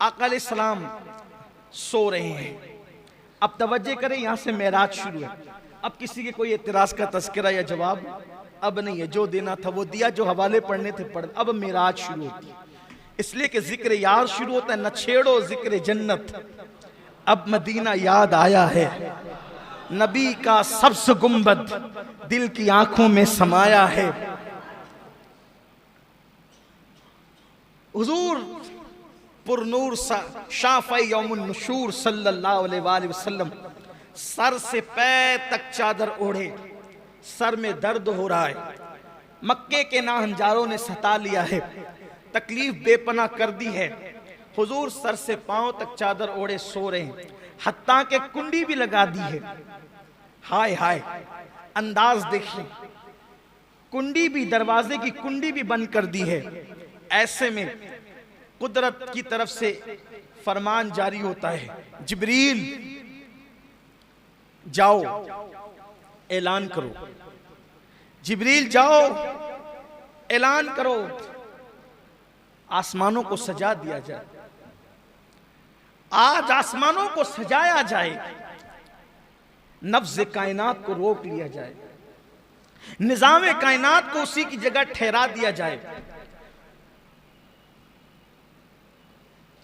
आका अलैहिस्सलाम सो रहे हैं। अब तवज्जो करें, यहां से मेराज शुरू है। अब किसी के कोई एतराज का तस्करा या जवाब अब नहीं है, जो देना था वो दिया, जो हवाले पढ़ने थे पढ़। अब मेराज शुरू होती है, इसलिए कि जिक्र यार शुरू होता है, न छेड़ो जिक्र जन्नत। अब मदीना याद आया है, नबी का सब्ज़ गुंबद दिल की आंखों में समाया है। हुजूर पुरनूर शाफ़ई यौमुन नुशूर सल्लल्लाहु अलैहि वसल्लम सर से पैर तक चादर ओढ़े, सर में दर्द हो रहा है, मक्के के नाहंजारों ने सता लिया है, तकलीफ बेपना कर दी है। हुजूर सर से पांव तक चादर ओढ़े सो रहे हैं, हत्ता के कुंडी भी लगा दी है। हाय हाय, अंदाज देखिए, कुंडी भी, दरवाजे की कुंडी भी बंद कर दी है। ऐसे में कुदरत की तरफ से फरमान जारी होता है, जिब्रील जाओ ऐलान करो, जिब्रील जाओ ऐलान करो, आसमानों को सजा दिया जाए। आज आसमानों को सजाया जाए, नफ्ज़ कायनात को रोक लिया जाए, निज़ाम कायनात को उसी की जगह ठहरा दिया जाए,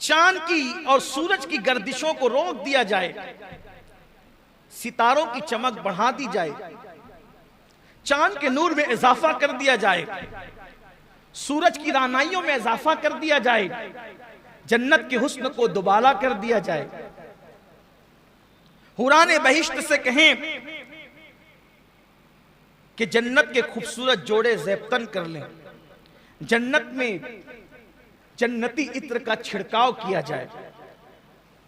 चांद की और सूरज की गर्दिशों को रोक दिया जाए, सितारों की चमक बढ़ा दी जाए, चांद के नूर में इजाफा कर दिया जाए, सूरज की रानाइयों में इजाफा कर दिया जाए, जन्नत के हुस्न को दुबाला कर दिया जाए। हुराने बहिश्त से कहें कि जन्नत के खूबसूरत जोड़े ज़ेबतन कर लें, जन्नत में जन्नती इत्र का छिड़काव किया जाए,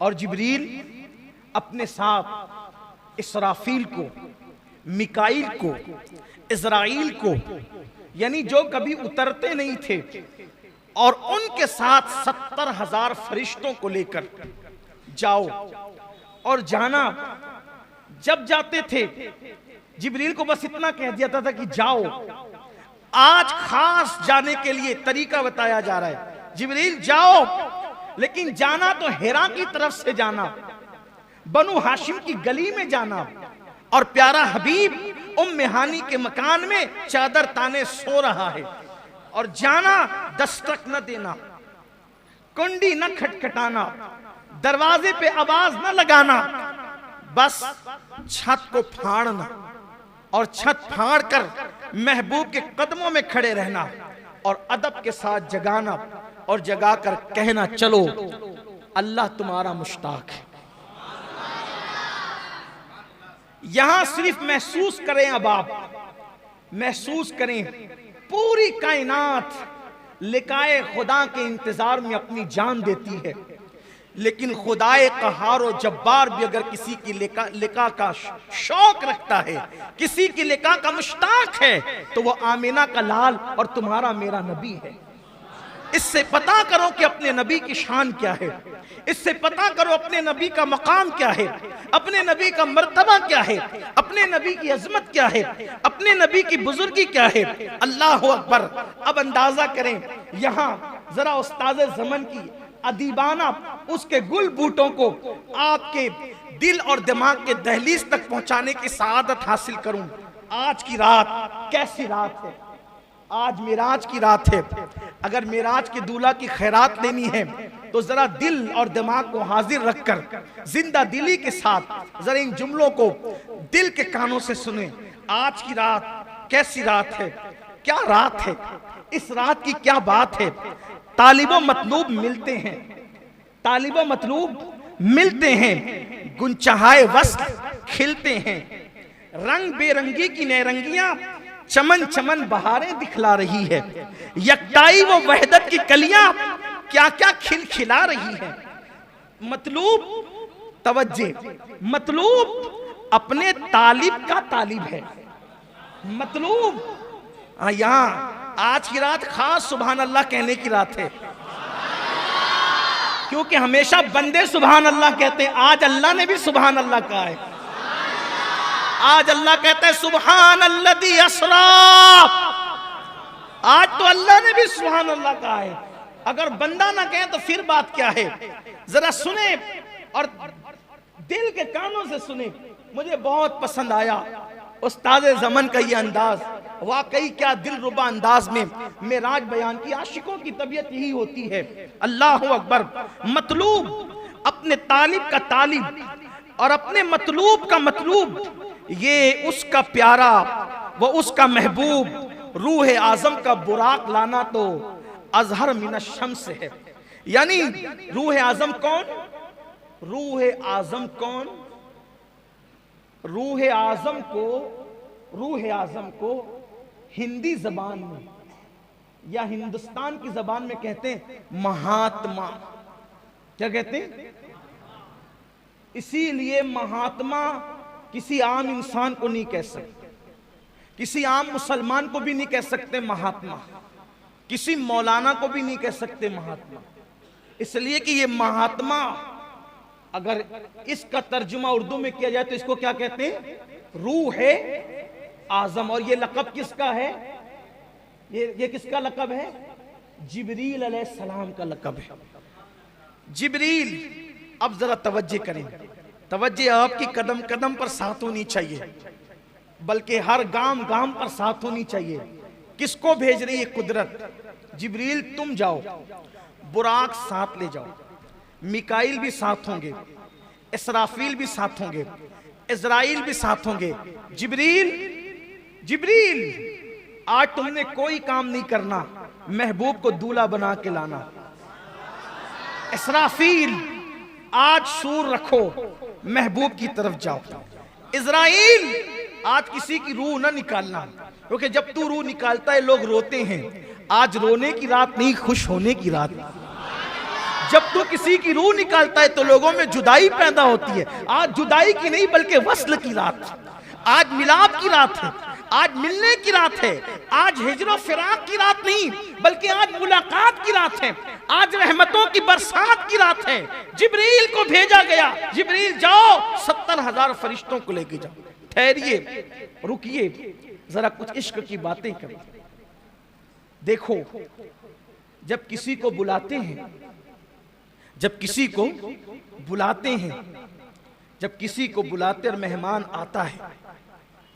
और जिब्रील अपने साथ इसराफील को, मिकाईल को, इज़राइल को, यानी जो कभी उतरते नहीं थे, और उनके साथ 70,000 फरिश्तों को लेकर जाओ। और जाना, जब जाते थे जिब्रील को बस इतना कह दिया था कि जाओ। आज खास जाने के लिए तरीका बताया जा रहा है, जिब्रील जाओ, लेकिन जाना तो हिरा की तरफ से जाना, बनु हाशिम की गली में जाना, और प्यारा हबीब उम्मे हानी के मकान में चादर ताने सो रहा है। और जाना, दस्तक न देना, कुंडी न खटखटाना, दरवाजे पे आवाज न लगाना, बस छत को फाड़ना, और छत फाड़ कर महबूब के कदमों में खड़े रहना, और अदब के साथ जगाना, और जगाकर कहना, चलो अल्लाह तुम्हारा मुश्ताक है। यहां सिर्फ महसूस करें, अब आप महसूस करें, पूरी कायनात लिकाए खुदा के इंतजार में अपनी जान देती है, लेकिन खुदाए कहार और जब्बार भी अगर किसी की लिका का शौक रखता है, किसी की लिका का मुश्ताक है, तो वो आमिना का लाल और तुम्हारा मेरा नबी है। इससे पता करो कि अपने नबी की शान क्या है, इससे पता करो अपने नबी का मकाम क्या है, अपने नबी का मर्तबा क्या है, अपने नबी की अजमत क्या है, अपने नबी की बुजुर्गी क्या है। अल्लाह अकबर। अब अंदाजा करें, यहाँ जरा उस्ताज़े ज़मन की अदीबाना उसके गुल बूटों को आपके दिल और दिमाग के दहलीज तक पहुंचाने की सआदत हासिल करूं। आज की रात कैसी रात है, आज मेराज की रात है। अगर मेराज के दूल्हा की खैरात लेनी है तो जरा दिल और दिमाग को हाजिर रखकर जिंदा दिली के साथ जरा इन जुमलों को दिल के कानों से सुने। आज की रात कैसी रात है, क्या रात है, इस रात की क्या बात है। तालिबो मतलूब मिलते हैं, तालिबो मतलूब मिलते हैं, गुंचहाए वस्ल खिलते हैं, रंग बेरंगी की नैरंगियां चमन चमन बहारें दिखला रही है, यकताई वो वहदत की कलियां क्या क्या खिलखिला रही है। मतलूब तवज्जे, मतलूब अपने तालिब का तालिब है। मतलूब यहाँ आज की रात खास सुभान अल्लाह कहने की रात है, क्योंकि हमेशा बंदे सुभान अल्लाह कहते हैं, आज अल्लाह ने भी सुभान अल्लाह कहा है। आज अल्लाह कहता है सुभान अल्लज़ी अस्रा, आज तो अल्लाह ने भी सुभान अल्लाह कहा है। अगर बंदा ना कहे तो फिर बात क्या है? जरा सुने और दिल के कानों से सुने। मुझे बहुत पसंद आया उस्ताद ज़मन का ये अंदाज, वाकई क्या दिलरुबा अंदाज में मेराज बयान की। आशिकों की तबीयत यही होती है। अल्लाह अकबर। मतलूब अपने तालिब का तालिब और अपने मतलूब का मतलूब, ये उसका प्यारा वो उसका महबूब रूह आजम का बुराक लाना तो अजहर मिन शम्स है। यानी रूह आजम कौन? रूह आजम कौन? रूह आजम को हिंदी जबान में या हिंदुस्तान की जबान में कहते हैं महात्मा। क्या कहते हैं? इसीलिए महात्मा किसी आम इंसान को नहीं कह सकते, किसी आम मुसलमान को भी नहीं कह सकते महात्मा, किसी मौलाना को भी नहीं कह सकते महात्मा। इसलिए कि ये महात्मा अगर इसका तर्जुमा उर्दू में किया जाए तो इसको क्या कहते हैं? रूह आजम। और ये लक़ब किसका है? ये किसका लक़ब है? जिब्रील अलैहिस्सलाम का लक़ब है। जिब्रील। अब जरा तवज्जो करें, तवज्जो आपकी कदम कदम पर साथ होनी चाहिए, बल्कि हर गांव गांव पर साथ होनी चाहिए। किसको भेज रही है कुदरत? जिब्रील तुम जाओ, बुराक साथ ले जाओ, मिकाइल भी साथ होंगे, इसराफील भी साथ होंगे, इज़राइल भी साथ होंगे। जिब्रील आज तुमने कोई काम नहीं करना, महबूब को दूल्हा बना के लाना। इसराफील आज सूर रखो, महबूब की तरफ जाओ। इज़राइल आज किसी की रूह ना निकालना, क्योंकि जब तू रूह निकालता है लोग रोते हैं। आज रोने की रात नहीं, खुश होने की रात। जब तू किसी की रूह निकालता है तो लोगों में जुदाई पैदा होती है। आज जुदाई की नहीं बल्कि वस्ल की रात, आज मिलाप की रात है, आज मिलने की रात है, आज हिजरो फिराक की रात नहीं बल्कि आज मुलाकात की रात है, आज रहमतों की बरसात की रात है। जिब्रील को भेजा गया, जिब्रील जाओ 70,000 फरिश्तों को लेके जाओ। ठहरिए, रुकिए, जरा कुछ इश्क की बातें करें। देखो, जब किसी को बुलाते हैं, जब किसी को बुलाते हैं, जब किसी को बुलाते और मेहमान आता है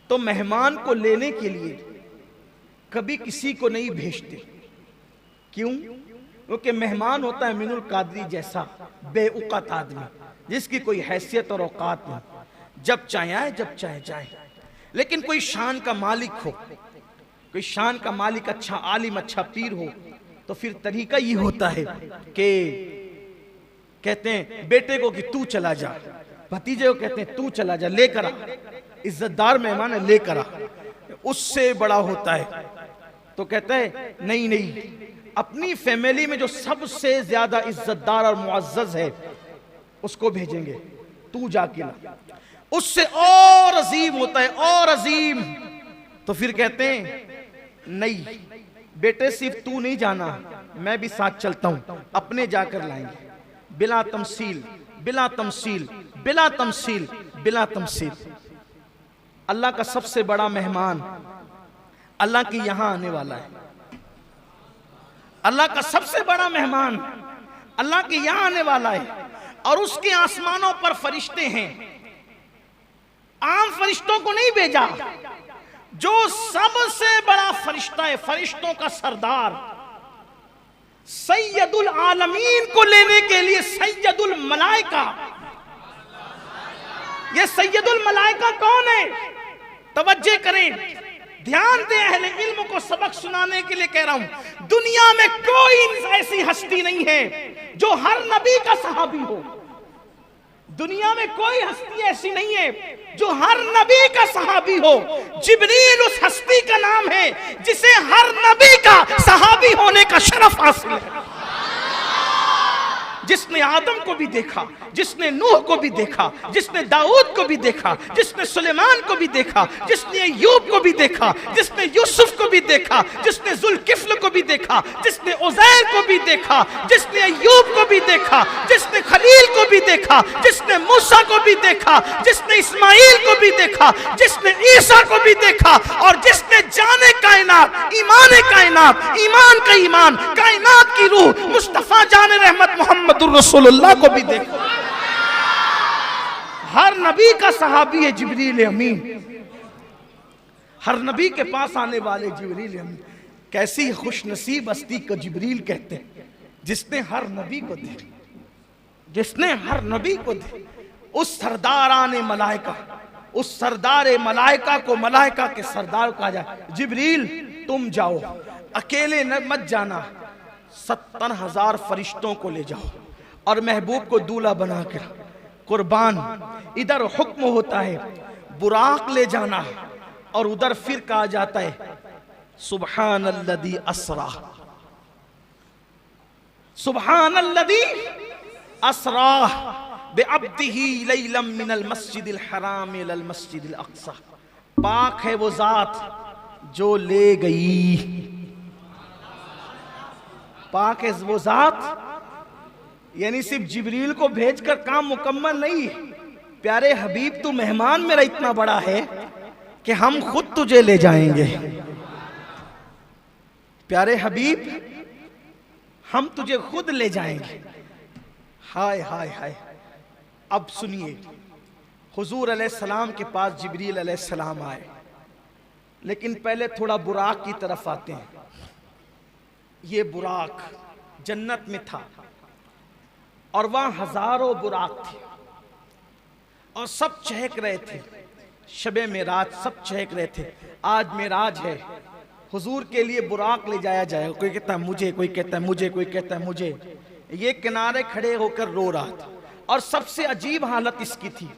तो मेहमान को लेने के लिए कभी किसी को नहीं भेजते। क्यों? क्योंकि मेहमान होता है मिनुल कादरी जैसा बेउक़त आदमी, जिसकी कोई हैसियत और औकात नहीं। जब चाहे आए, जब चाहे जाए। लेकिन कोई शान का मालिक हो, कोई शान का मालिक, अच्छा आलिम, अच्छा पीर हो, तो फिर तरीका ये होता है कि कहते हैं बेटे को कि तू चला जा, भतीजे को कहते हैं तू चला जा, लेकर आ, इज्जतदार मेहमान है लेकर आ। उससे बड़ा होता है तो कहता है नहीं नहीं, अपनी फैमिली में जो सबसे ज्यादा इज्जतदार और मुअज़्ज़ज़ है उसको भेजेंगे, तू जाके ला। उससे और अजीम होता है, और अजीम। तो फिर कहते हैं नहीं बेटे, सिर्फ तू नहीं जाना, मैं भी साथ चलता हूं, अपने जाकर लाएंगे। बिला तमसील, बिला तमसील, बिला तमसील, बिला तमसील। अल्लाह का सबसे बड़ा मेहमान अल्लाह के यहां आने वाला है। अल्लाह का सबसे बड़ा मेहमान अल्लाह के यहां आने वाला है, और उसके आसमानों पर फरिश्ते हैं। आम फरिश्तों को नहीं भेजा, जो सबसे बड़ा फरिश्ता है, फरिश्तों का सरदार सैयदुल आलमीन को लेने के लिए सैयदुल मलाइका। ये सैयदुल मलाइका कौन है? तवज्जो करें, ध्यान दें, अहले इल्म को सबक सुनाने के लिए कह रहा हूं। दुनिया में कोई ऐसी हस्ती नहीं है जो हर नबी का सहाबी हो। दुनिया में कोई हस्ती ऐसी नहीं है जो हर नबी का सहाबी हो। जिब्रील उस हस्ती का नाम है जिसे हर नबी का सहाबी होने का शरफ हासिल है। जिसने आदम को भी देखा, जिसने नूह को भी देखा, जिसने दाऊद को भी देखा, जिसने सुलेमान को भी देखा, जिसने अय्यूब को भी देखा, जिसने यूसुफ को भी देखा, जिसने जुल्किफ्ल को भी देखा, जिसने उज़ैर को भी देखा, जिसने अय्यूब को भी देखा, जिसने खलील इब्राहीम को भी देखा, जिसने मूसा को भी देखा, जिसने इस्माइल को भी देखा, जिसने ईसा को भी देखा, और जिसने जाने कायनात, ईमान कायनात, ईमान का ईमान, कायनात की रूह मुस्तफा जाने रहमत मोहम्मदुर रसूलुल्लाह को भी देखा। हर नबी का सहाबी है जिब्रील अमीन, हर नबी के पास आने वाले जिब्रील अमीन। कैसी खुश नसीब हस्ती को जिब्रील कहते हैं, जिसने हर नबी को देखा, जिसने हर नबी को देखा। उस सरदाराने मलाइका, उस सरदार मलाइका को मलाइका के सरदार कहा जाए, जिब्रील तुम जाओ, अकेले न मत जाना, 70,000 फरिश्तों को ले जाओ और महबूब को दूल्हा बनाकर कुर्बान। इधर हुक्म होता है बुराक ले जाना, और उधर फिर कहा जाता है सुब्हानल्लज़ी अस्रा, सुब्हानल्लज़ी अस्रा बिअब्दिही लैलम मिनल मस्जिदिल हराम इलल मस्जिदिल अक़सा। पाक है वो जात जो ले गई, पाक है वो जात, यानी सिर्फ जिब्रील को भेजकर काम मुकम्मल नहीं। प्यारे हबीब तू मेहमान मेरा इतना बड़ा है कि हम खुद तुझे ले जाएंगे। प्यारे हबीब हम तुझे खुद ले जाएंगे। हाय हाय हाय। अब सुनिए, हुजूर अलैहिस्सलाम के पास जिब्रील अलैहिस्सलाम आए, लेकिन पहले थोड़ा बुराक की तरफ आते हैं। ये बुराक जन्नत में था और वहां हजारों बुराक थे और सब चहक रहे थे। शबे मेराज सब चहक रहे थे। आज मेराज है, हुजूर के लिए बुराक ले जाया जाएगा। कोई कहता है मुझे, कोई कहता है मुझे, कोई कहता है मुझे। ये किनारे खड़े होकर रो रहा था और सबसे अजीब हालत इसकी थी,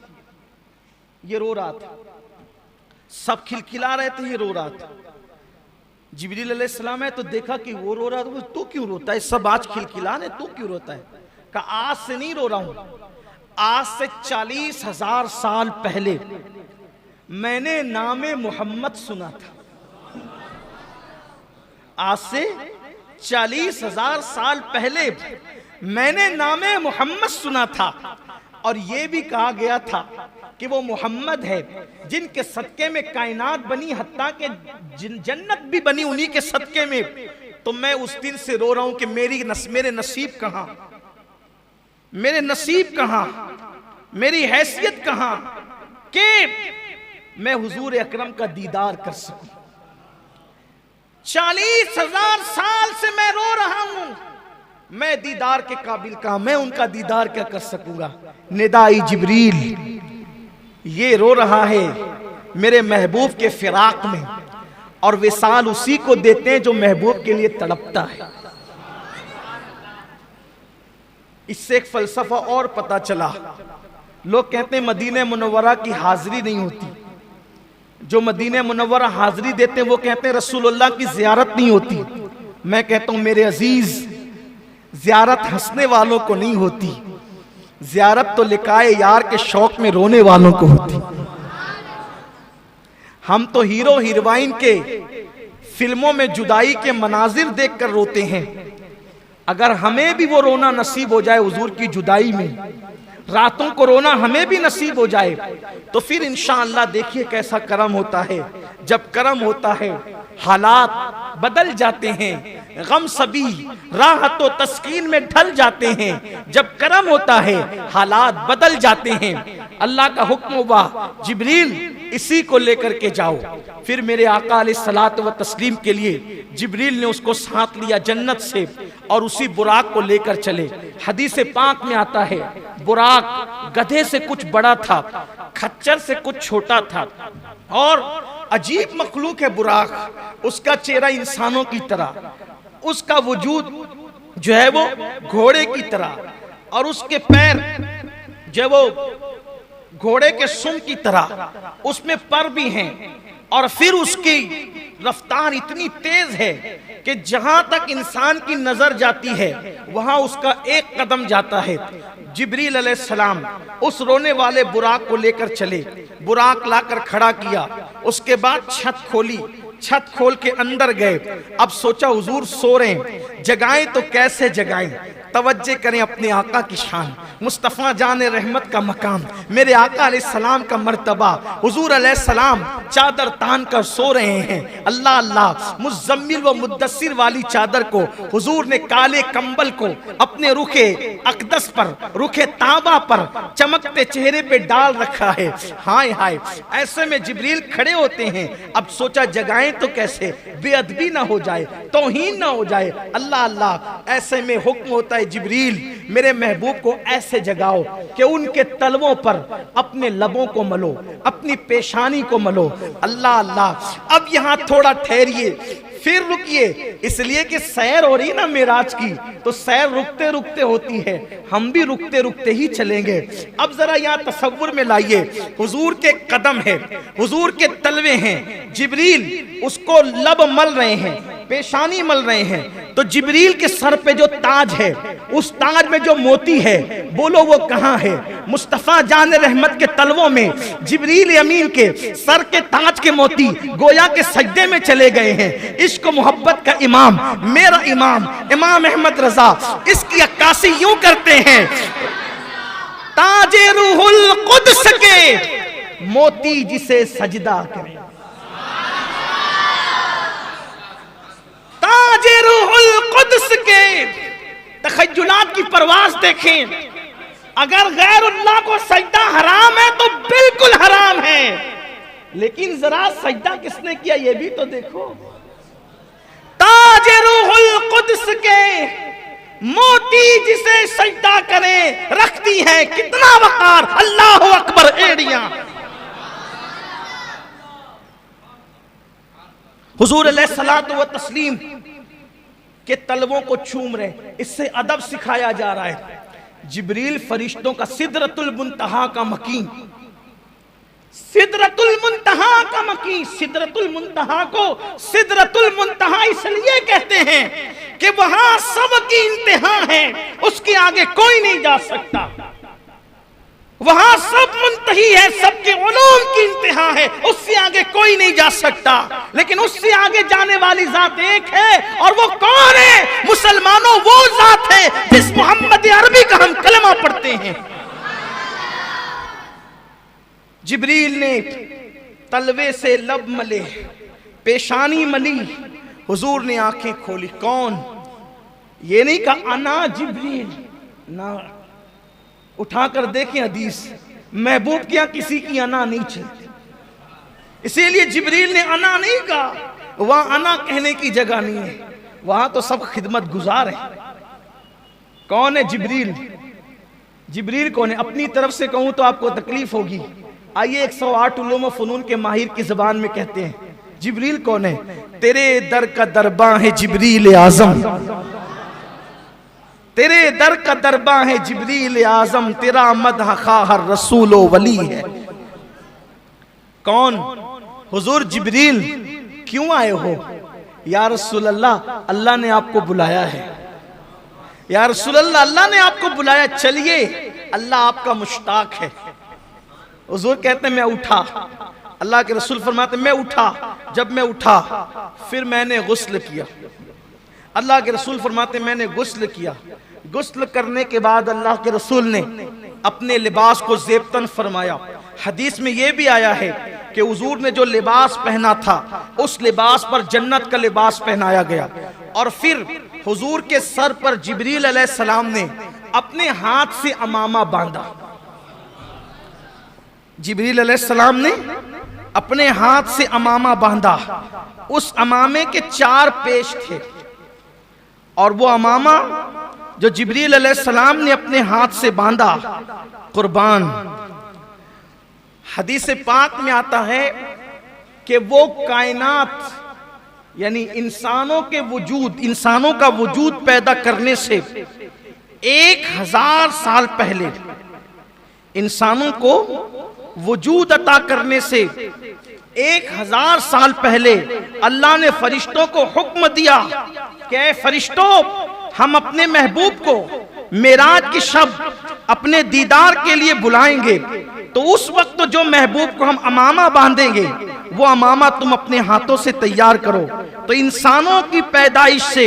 ये रो रहा था, सब खिलखिला रहे थे, ये रो रहा था। जिब्रील अलैहिस्सलाम है तो देखा कि वो रो रहा था, तू क्यों रोता है, सब आज खिलखिला रहे, तू क्यों रोता है? कहा आज से नहीं रो रहा हूं, आज से 40,000 साल पहले मैंने नामे मोहम्मद सुना था। आज से 40,000 साल पहले मैंने नामे मोहम्मद सुना था और यह भी कहा गया था कि वो मोहम्मद है जिनके सदके में कायनात बनी, हत्ता के जन्नत भी बनी उन्हीं के सदके में। तो मैं उस दिन से रो रहा हूं कि मेरे नसीब कहां, मेरे नसीब कहां, मेरी हैसियत कहां कि मैं हुजूर अकरम का दीदार कर सकूं। 40,000 साल से मैं रो रहा हूं, मैं दीदार के काबिल कहां, मैं उनका दीदार क्या कर सकूंगा। निदाई जिब्रील, ये रो रहा है मेरे महबूब के फिराक में, और विसाल उसी को देते हैं जो महबूब के लिए तड़पता है। इससे एक फलसफा और पता चला। लोग कहते हैं मदीने मुनव्वरा की हाजिरी नहीं होती, जो मदीने मुनव्वरा हाजिरी देते हैं वो कहते हैं रसूलुल्लाह की जियारत नहीं होती। मैं कहता हूं मेरे अजीज, जियारत हंसने वालों को नहीं होती, जियारत तो लिकाए यार के शौक में रोने वालों को होती। हम तो हीरो हीरोइन के फिल्मों में जुदाई के मनाजिर देखकर रोते हैं। अगर हमें भी वो रोना नसीब हो जाए हुजूर की जुदाई में, रातों को रोना हमें भी नसीब हो जाए, तो फिर इंशाअल्लाह देखिए कैसा करम होता है। जब करम होता है हालात बदल जाते हैं, गम सभी राहत और तस्कीन में ढल जाते हैं। जब करम होता है हालात बदल जाते हैं। अल्लाह का हुक्म हुआ जिब्रील इसी को लेकर के जाओ। फिर मेरे आका अलैहिस्सलातु व तस्लीम के लिए जिब्रील ने उसको साथ लिया जन्नत से और उसी बुराक को लेकर चले। हदीस पाक में आता है बुराक गधे से कुछ बड़ा था, खच्चर से कुछ छोटा था और अजीब मखलूक है बुराक। उसका चेहरा इंसानों की तरह, उसका वजूद जो है वो घोड़े की तरह, और उसके पैर जो वो घोड़े के सुम की तरह, उसमें पर भी हैं। और फिर उसकी रफ्तार इतनी तेज है कि जहां तक इंसान की नजर जाती है वहां उसका एक कदम जाता है। जिब्रील अलैहिस्सलाम उस रोने वाले बुराक को लेकर चले, बुराक लाकर खड़ा किया, उसके बाद छत खोली, छत खोल के अंदर गए। अब सोचा हुजूर सो रहे हैं, जगाएं तो कैसे जगाएं, तवज्जे करें अपने आका की शान, मुस्तफ़ा जान रहमत का मकाम, मेरे आका अलैहिस्सलाम का मर्तबा। हुजूर अलैहिस्सलाम चादर तान कर सो रहे हैं। अल्लाह अल्लाह, मुज़म्मिल व मुद्दस्सिर वाली चादर को हुजूर ने काले कंबल को अपने रुखे अक़दस पर, रुखे ताबा पर, चमकते चेहरे पे डाल रखा है। हाय हाय, ऐसे में जिब्रील खड़े होते हैं। अब सोचा जगाएं तो कैसे, बेअदबी ना हो जाए, तौहीन ना हो जाए। अल्लाह अल्लाह, ऐसे में हुक्म होता है जिब्रील मेरे महबूब को ऐसे जगाओ कि उनके तलवों पर अपने लबों को मलो, अपनी पेशानी को मलो। अल्लाह अल्लाह, अब यहाँ थोड़ा ठहरिए, फिर रुकिए, इसलिए कि सैर हो रही ना मेराज की, तो सैर रुकते रुकते होती है, हम भी रुकते रुकते ही चलेंगे। अब जरा यहाँ तसव्वुर में लाइए, हुजूर के कदम है, हुजूर के तलवे हैं, जिब्रील उसको लब मल रहे हैं, पेशानी मल रहे हैं। तो जिब्रील के सर पे जो ताज है, उस ताज में जो मोती है, बोलो वो कहाँ है? मुस्तफ़ा जान रहमत के तलवों में जिब्रील अमीन के सर के ताज के मोती गोया के सजदे में चले गए हैं। इश्क मोहब्बत का इमाम, मेरा इमाम इमाम अहमद रजा, इसकी अक्कासी यूं करते हैं, ताजे रूहुल कुद्स के मोती जिसे सजदा करे, ताजे रूहुल कुद्स के तखय्युलात की परवाज देखें। अगर गैरुल्लाह को सजदा हराम है तो बिल्कुल हराम है, लेकिन जरा सजदा किसने किया ये भी तो देखो। ताजे रूहुल कुद्स के मोती जिसे सजदा करे, रखती है कितना वकार, अल्लाहु अकबर एड़ियां। हुजूर अलैहिस्सलातु व तस्लीम के तलवों को चूम रहे, इससे अदब सिखाया जा रहा है। जिब्रील फरिश्तों का सिदरतुल मुंतहा का मकीन, सिदरतुल मुंतहा का मकीन, सिदरतुल मुंतहा को सिदरतुल मुंतहा इसलिए कहते हैं कि वहां सबकी इंतहा है, उसके आगे कोई नहीं जा सकता। वहां सब मुंतही है, सबके उलूम की इंतहा है, उससे आगे कोई नहीं जा सकता। लेकिन उससे आगे जाने वाली जात एक है, और वो कौन है? मुसलमानों, वो जात है जिस मोहम्मद अरबी का हम कलमा पढ़ते हैं। जिब्रील ने तलवे से लब मले, पेशानी मली, हुजूर ने आंखें खोली। कौन? ये नहीं कहा अना जिब्रील, ना, उठाकर देखें हदीस, महबूब क्या किसी की अना नहीं चलती, इसीलिए जिब्रील ने अना नहीं कहा। वहां अना कहने की जगह नहीं है, वहां तो सब खिदमत गुजार है। कौन है जिब्रील? जिब्रील कौन है? अपनी तरफ से कहूं तो आपको तकलीफ होगी। आइए 108 उलूम व फनून के माहिर की जबान में कहते हैं जिब्रील कौन है। तेरे दर का दरबा है जिब्रील आजम, तेरे दर का दरबा है जिब्रील आजम, तेरा मदह खाहर रसूल वली है। कौन? हुजूर जिब्रील। क्यों आए हो? या रसूल अल्लाह, अल्लाह ने आपको बुलाया है। या रसूल अल्लाह, अल्लाह ने आपको बुलाया, चलिए, अल्लाह आपका मुश्ताक है। हुजूर कहते हैं मैं उठा, अल्लाह के रसूल फरमाते मैं उठा, जब मैं उठा फिर मैंने गुस्ल किया। अल्लाह के रसूल फरमाते मैंने गुस्ल किया, गुस्ल करने के बाद अल्लाह के रसूल ने अपने लिबास को ज़ेबतन फरमाया। हदीस में यह भी आया है कि हुजूर ने जो लिबास पहना था उस लिबास पर जन्नत का लिबास पहनाया गया। और फिर हुजूर के सर पर जिब्रील अलैहिस्सलाम ने अपने हाथ से अमामा बांधा। जिब्रील अलैहिस्सलाम ने अपने हाथ से अमामा बांधा। उस अमामे के 4 पेश थे, और वो अमामा जो जिब्रील अलैहिस्सलाम ने अपने हाथ से बांधा, कुर्बान, हदीस पाक में आता है कि वो कायनात यानी इंसानों के वजूद, इंसानों का वजूद पैदा करने से 1000 साल पहले, इंसानों को वजूद अता करने से 1000 साल पहले अल्लाह ने फरिश्तों को हुक्म दिया कि फरिश्तों, हम अपने महबूब को मेराज की शब अपने दीदार के लिए बुलाएंगे। तो उस वक्त जो महबूब को हम अमामा बांधेंगे वो अमामा तुम अपने हाथों से तैयार करो। तो इंसानों की पैदाइश से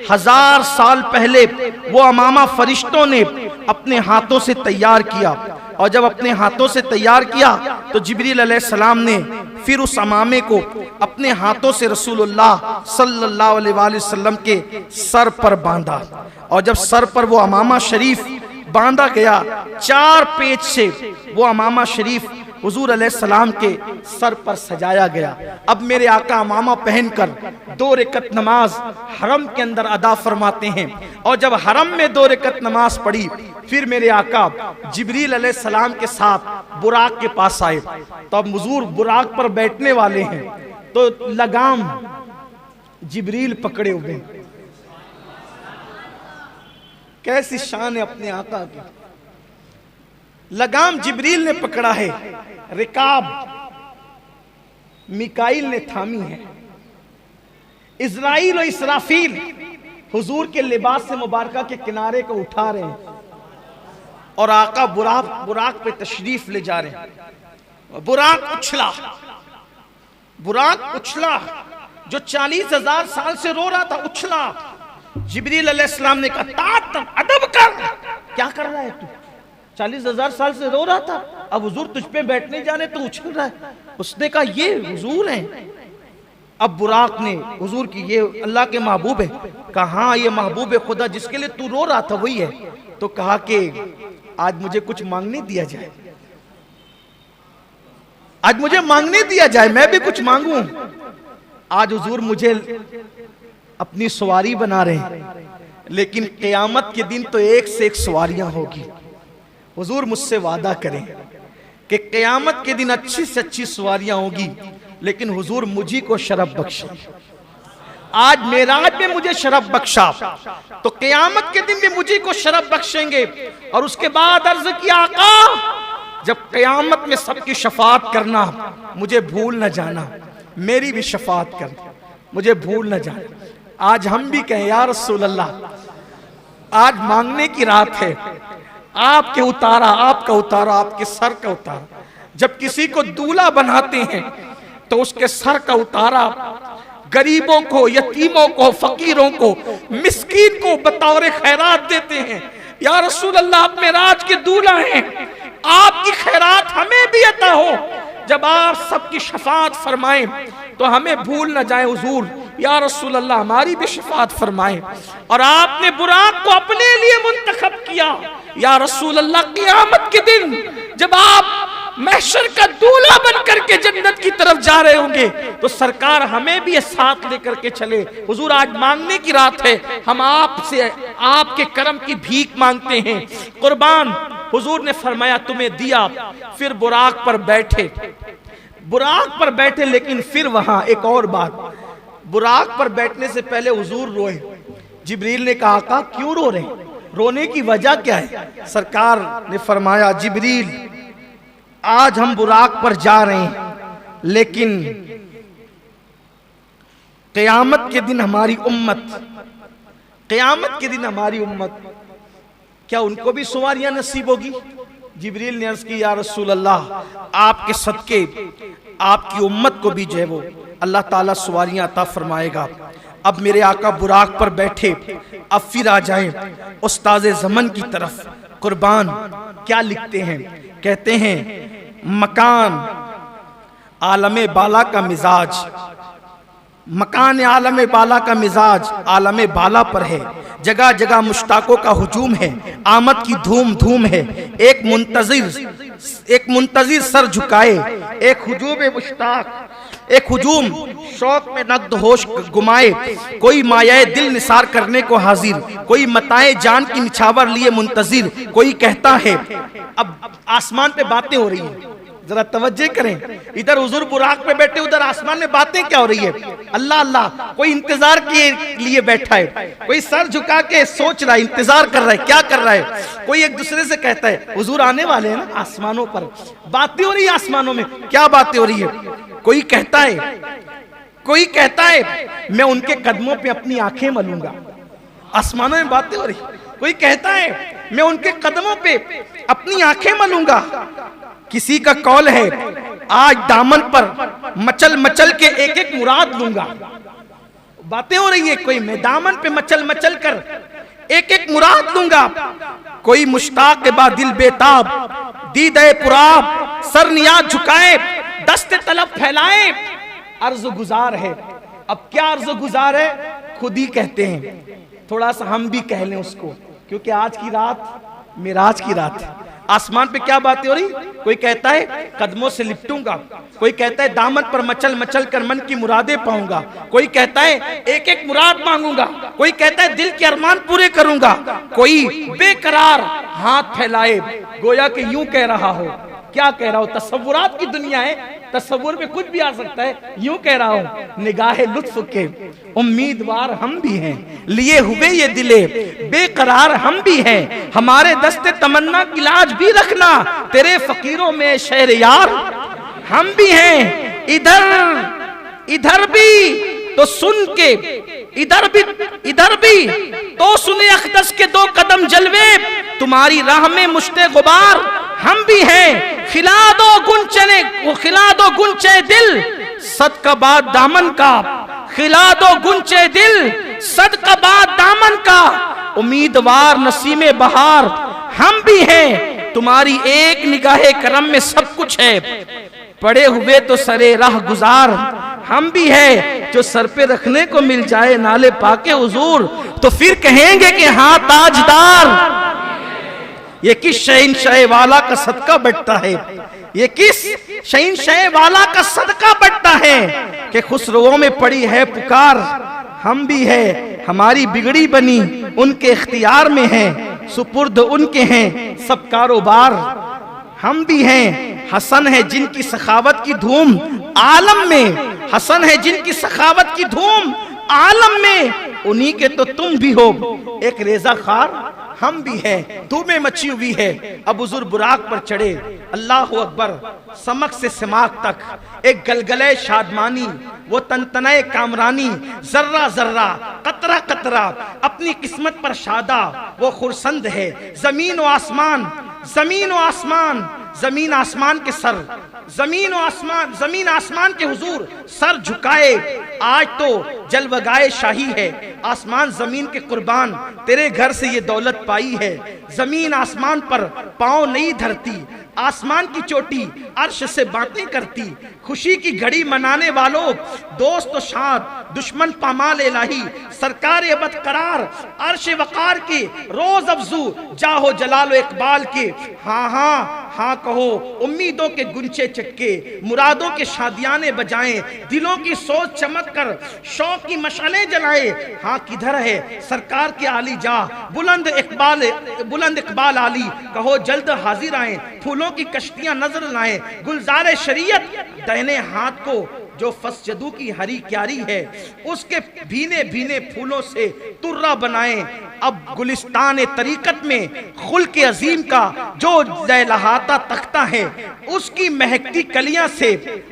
1000 साल पहले वो अमामा फरिश्तों ने अपने हाथों से तैयार किया, और जब अपने हाथों से तैयार किया तो जिब्रील अलैहिस्सलाम ने फिर उस अमामे को अपने हाथों से रसूलुल्लाह सल्लल्लाहु अलैहि वसल्लम के सर पर बांधा। और जब सर पर वो अमामा शरीफ बांधा गया, 4 पेच से वो अमामा शरीफ हुजूर अलैहिस्सलाम के सर पर सजाया गया। अब मेरे आका अमामा पहनकर 2 रकत नमाज हरम के अंदर अदा फरमाते हैं, और जब हरम में 2 रकत नमाज पढ़ी, फिर मेरे आका जिब्रील अलैहिस्सलाम के साथ बुराक के पास आए। तो अब हुजूर बुराक पर बैठने वाले हैं, तो लगाम जिब्रील पकड़े हुए। कैसी शान है अपने आका की। लगाम जिब्रील ने पकड़ा है, रिकाब मिकाइल ने थामी है, इज़राइल और इसराफील हुजूर के लिबास से मुबारका के किनारे को उठा रहे हैं, और आका बुराक पे तशरीफ ले जा रहे हैं। बुराक उछला, जो 40,000 साल से रो रहा था उछला। जिब्रील अलैहिस्सलाम ने कहा अदब कर, क्या कर रहा है तू? 40,000 साल से रो रहा था, अब हुजूर तुझ पे बैठने जाने तो उछल रहा है। उसने कहा ये हुजूर हैं। अब बुराक ने हुजूर की, ये अल्लाह के महबूब है। कहा हाँ ये महबूब खुदा जिसके लिए तू रो रहा था वही है। तो कहा कि आज मुझे कुछ मांगने दिया जाए, आज मुझे मांगने दिया जाए, मैं भी कुछ मांगूं। आज हुजूर मुझे अपनी सवारी बना रहे हैं, लेकिन क़यामत के दिन तो एक से एक सवारियां होगी। हुजूर मुझसे वादा करें कि क़यामत के दिन अच्छी से अच्छी सवारियां होगी, लेकिन हुजूर मुझी को शरफ बख्शे। आज मेराज में मुझे शरफ बख्शा, तो क़यामत के दिन भी मुझी को शरफ बख्शेंगे। और उसके बाद अर्ज किया आका जब क़यामत में सबकी शफाअत करना, मुझे भूल न जाना, मेरी भी शफाअत कर, मुझे भूल न जाना। आज हम भी कहें या रसूल अल्लाह, आज मांगने की रात है, आपके उतारा, आपका उतारा, आपके सर का उतारा। जब किसी को दूल्हा बनाते हैं तो उसके सर का उतारा गरीबों को, यतीमों को, फकीरों को, मिस्कीन को बतौर खैरात देते हैं। या रसूल अल्लाह, आप मेराज के दूल्हा हैं, आपकी खैरात हमें भी अता हो। जब आप सबकी शफाअत फरमाएं तो हमें भूल न जाए हुजूर। या रसूल अल्लाह, हमारी भी शफाअत फरमाएं। और आपने बुराक को अपने लिए मुंतखब किया। या रसूल अल्लाह, क़यामत के दिन जब आप महशर का दूल्हा बन करके जन्नत की तरफ जा रहे होंगे, तो सरकार हमें भी साथ लेकर के चले। हुजूर आज मांगने की रात है, हम आपसे आपके करम की भीख मांगते हैं। कुर्बान हुजूर ने फरमाया तुम्हें दिया। फिर बुराक पर बैठे, लेकिन फिर वहां एक और बात, बुराक पर बैठने से पहले हुजूर रोए। जिब्रील ने कहा आका क्यों रो रहे हैं, रोने की वजह क्या है? सरकार ने फरमाया जिब्रील, आज हम बुराक पर जा रहे हैं, लेकिन क़यामत के दिन हमारी उम्मत, क्या उनको भी सवारियां नसीब होगी? जिब्रील ने अर्ज की या रसूल अल्लाह, आपके सदके आपकी उम्मत को भी जो है वो अल्लाह ताला सवारियां अता फरमाएगा। अब मेरे आका बुराक पर बैठे, अब फिर आ जाएं उस्ताज़े ज़मन की तरफ। कुर्बान क्या लिखते हैं? कहते हैं मकान आलमे बाला का मिजाज, मकान आलमे बाला का मिजाज आलमे बाला पर है। जगह जगह मुश्ताकों का हुजूम है, आमद की धूम धूम है। एक मुंतजिर सर झुकाए, एक हुजूम मुश्ताक, एक हुजूम शौक में नग्द होश गुमाए। कोई मायाए दिल निसार करने को हाजिर, कोई मताए जान की निछावर लिए मुंतजिर। कोई कहता है, अब आसमान पे बातें हो रही हैं, जरा तवज्जो करें। इधर हुजूर बुराक पे बैठे, उधर आसमान में बातें क्या हो रही है? अल्लाह अल्लाह। कोई इंतजार के लिए बैठा है, कोई सर झुका के सोच रहा है, इंतजार कर रहा है, क्या कर रहा है? कोई एक दूसरे से कहता है हुजूर आने वाले हैं ना। आसमानों पर बातें हो रही है, आसमानों में क्या बातें हो रही है? कोई कहता है मैं उनके कदमों पे अपनी आंखें मलूंगा, आसमानों में बातें हो रही। कोई कहता है मैं उनके कदमों पे अपनी आंखें मलूंगा। किसी का कौल है आज दामन पर मचल मचल के एक एक मुराद लूंगा। बातें हो रही है, कोई मैं दामन पे मचल मचल कर एक एक मुराद लूंगा। कोई मुश्ताक के बाद दिल बेताब, दीदे पुराब, सर नियाज झुकाए, दस्ते तलब फैलाए, अर्ज गुजार है। अब क्या अर्ज गुजार है, खुद ही कहते हैं। थोड़ा सा हम भी कह लें उसको, क्योंकि आज की रात मिराज की रात है। आसमान पे क्या बातें हो रही, कोई कहता है कदमों से लिपटूंगा, कोई कहता है दामन पर मचल मचल कर मन की मुरादें पाऊंगा, कोई कहता है एक एक मुराद मांगूंगा, कोई कहता है दिल के अरमान पूरे करूंगा, कोई बेकरार हाथ फैलाए गोया कि यूं कह रहा हो। क्या कह रहा हो, तस्वुरात की दुनिया है, तस्वुर में कुछ भी आ सकता है। यूं कह रहा हूं, निगाहे लुत्फ के उम्मीदवार हम भी हैं, लिए हुए ये दिले बेकरार हम भी हैं, हमारे दस्ते तमन्ना की लाज भी रखना, तेरे फकीरों में शहर यार हम भी हैं। इधर भी तो सुन के, इधर भी तो सुने अखदस के दो कदम जलवे, तुम्हारी राह में मुश्ते गुबार हम भी हैं। खिला दो गुंचे दिल सदका बाद दामन का, खिला दो गुंचे दिल सदका बाद दामन का, उम्मीदवार नसीमे बहार हम भी हैं, तुम्हारी एक निगाहे करम में सब कुछ है, पड़े हुए तो सरे राह गुजार हम भी है, जो सर पे रखने को मिल जाए नाले पाके हुजूर, तो फिर कहेंगे कि हाँ ताजदार। ये किस शहंशाह वाला का सदका बढ़ता है, ये किस शहंशाह वाला का सदका बढ़ता है, कि खुसरों में पड़ी है पुकार हम भी है, हमारी बिगड़ी बनी उनके इख्तियार में है, सुपुर्द उनके हैं सब कारोबार हम भी हैं। हसन है जिनकी सखावत की धूम आलम में, हसन है जिनकी सखावत की धूम आलम में, उन्हीं के तो तुम भी हो, एक रेजा खार हम भी हैं। धूमें मची हुई है, अब हुजूर बुराक पर चढ़े, अल्लाह अकबर, समक से सिमाक तक एक गलगले शादमानी, वो तनतने कामरानी, जर्रा जर्रा कतरा कतरा अपनी किस्मत पर शादा वो खुरसंद है। जमीन व आसमान, जमीन व आसमान, जमीन आसमान के सर, जमीन आसमान के हुजूर सर झुकाए, आज तो जलवगाए शाही है, आसमान जमीन के कुर्बान तेरे घर से ये दौलत पाई है। जमीन आसमान पर पांव नहीं धरती, आसमान की चोटी अर्श से बातें करती, खुशी की घड़ी मनाने वालों दोस्त शाद, दुश्मन पामाल इलाही, सरकार अबद करार, अर्श वकार के रोज अफजू जाहो जलालो इकबाल के, हाँ हाँ हाँ कहो उम्मीदों के गुंचे चक्के, मुरादों के शादियाने बजाएं, दिलों की सोच चमक कर शौक की मशालें जलाए, हाँ किधर है सरकार के आली जा, बुलंद इकबाल आली, कहो जल्द हाजिर आए, फूलों की कश्तियां नजर लाएं, गुलजारे शरीयत दाहिने हाथ को जो फसजदू की हरी क्यारी है, उसके भीने भीने फूलों से तुर्रा बनाएं। अब गुलिस्तान तरीकत में खुल्क अजीम का जो लहलहाता तख्ता है, उसकी महकती कलियां से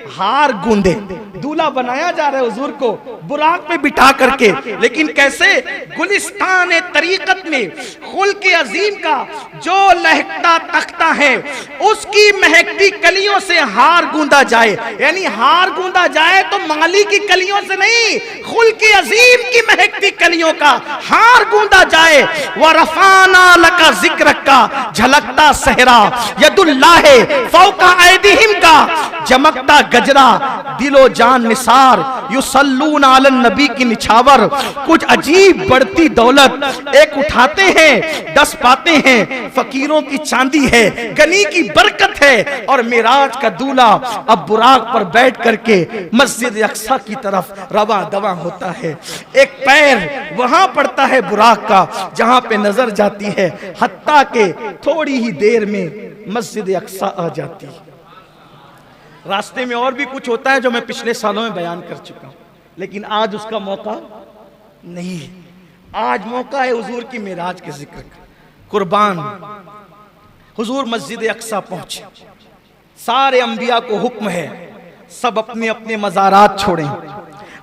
हार गूंदे। दूल्हा बनाया जा रहा है हुजूर को बुराक में बिठा करके, लेकिन कैसे? गुलिस्तान तरीकत में खुल्क अजीम का जो लहकता तख्ता है, उसकी महकती कलियों से हार गूंदा जाए। यानी हार गूंदा जाए तो माली की कलियों से नहीं, खुल्क अजीम की महकती कलियों का हार गूंदा जाए। व रफाना लका जिक्र का झलकता सहरा, यदुल्लाह फौका ऐदिहिम का चमकता गजरा, दिलो जान निसार, युसल्लून अलन नबी की निछावर। कुछ अजीब बढ़ती दौलत एक उठाते हैं 10 पाते हैं, फकीरों की चांदी है, गनी की बरकत है। और मिराज का दूल्हा अब बुराक पर बैठ करके मस्जिद अक्सा की तरफ रवा दवा होता है। एक पैर वहां पड़ता है बुराक का जहां पे नजर जाती है, हत्ता के थोड़ी ही देर में मस्जिद अक्सा आ जाती है। रास्ते में और भी कुछ होता है जो मैं पिछले सालों में बयान कर चुका हूं, लेकिन आज उसका मौका नहीं है। आज मौका है हुजूर की मिराज के जिक्र का। कुर्बान हुजूर मस्जिद अक्सा पहुंचे, सारे अंबिया को हुक्म है सब अपने अपने मज़ारात छोड़ें,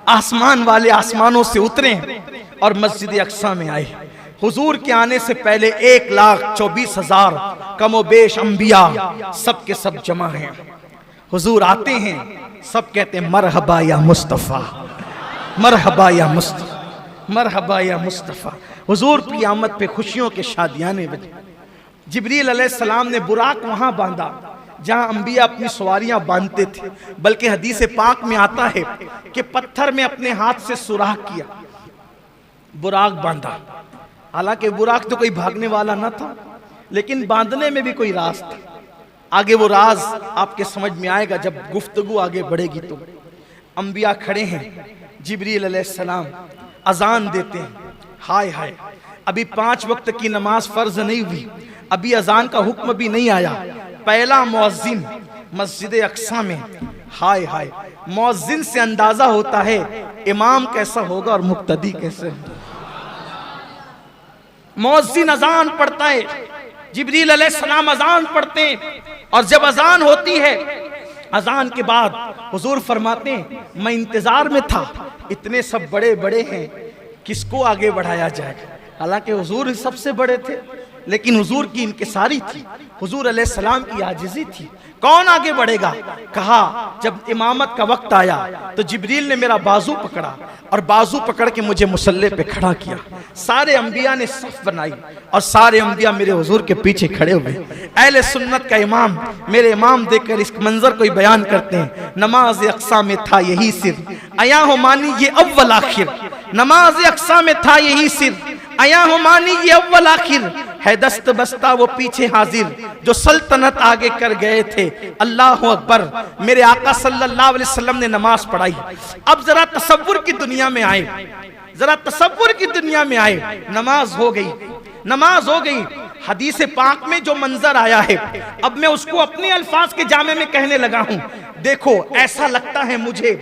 आसमान वाले आसमानों से उतरें और मस्जिद अक्सा में आए। हुजूर के आने से पहले 1,24,000 कमोबेश अंबिया सब के सब जमा हैं। हुजूर आते हैं, सब कहते हैं मरहबा या मुस्तफ़ा, मरहबा या मुस्तफ़ा, मरहबा या मुस्तफ़ा। हुजूर की आमद पे खुशियों के शादियाने बजे। जिब्रील अलैहिस्सलाम ने बुराक वहां बांधा जहां अंबिया अपनी सवारियां बांधते थे, बल्कि हदीस पाक में आता है कि पत्थर में अपने हाथ से सुराख किया, बुराक बांधा। हालांकि बुराक तो कोई भागने वाला ना था, लेकिन बांधने में भी कोई राज था। आगे वो राज आपके समझ में आएगा जब गुफ्तगू आगे बढ़ेगी। तो अंबिया खड़े हैं, जिब्रील अलैहिस्सलाम अजान देते हैं। हाय हाय, अभी 5 वक्त की नमाज फर्ज नहीं हुई, अभी अजान का हुक्म भी नहीं आया। पहला मुअज्जिन मस्जिद अक्सा में। हाय हाय, मुअज्जिन से अंदाजा होता है इमाम कैसा होगा और मुक्तदी कैसे। मुअज्जिन अजान पढ़ता है, जिब्रील अलैहिस्सलाम अजान पढ़ते हैं, और जब अजान होती है, अजान के बाद हुजूर फरमाते हैं मैं इंतजार में था, इतने सब बड़े बड़े हैं, किसको आगे बढ़ाया जाएगा। हालांकि हुजूर सबसे बड़े थे, लेकिन हुजूर की इनकिसारी थी, हुजूर अलैहिस्सलाम की आजिज़ी थी। कौन आगे बढ़ेगा? कहा जब इमामत का वक्त आया तो जिब्रील ने मेरा बाजू पकड़ा और बाजू पकड़ के मुझे मुसल्ले पे खड़ा किया। सारे अंबिया ने सफ बनाई और सारे अंबिया मेरे हुजूर के पीछे खड़े हुए। अहले सुन्नत का इमाम, मेरे इमाम देखकर इस मंजर को बयान करते हैं, नमाज अक्सा में था यही सिर, आया हो मानी ये अव्वल आखिर। नमाज अक्सा में था यही सिर, आया हो मानी ये अव्वल आखिर। है दस्त बस्ता वो पीछे हाजिर, जो सल्तनत आगे कर गए थे। अल्लाह अकबर। मेरे आका सल्लल्लाहु अलैहि वसल्लम ने नमाज पढ़ाई। अब जरा तसव्वुर की दुनिया में आए, जरा तसव्वुर की दुनिया में आए। नमाज हो गई, नमाज हो गई। हदीस पाक में जो मंजर आया है, अब मैं उसको अपने अल्फाज के जामे में कहने लगा हूं। देखो, ऐसा लगता है मुझे,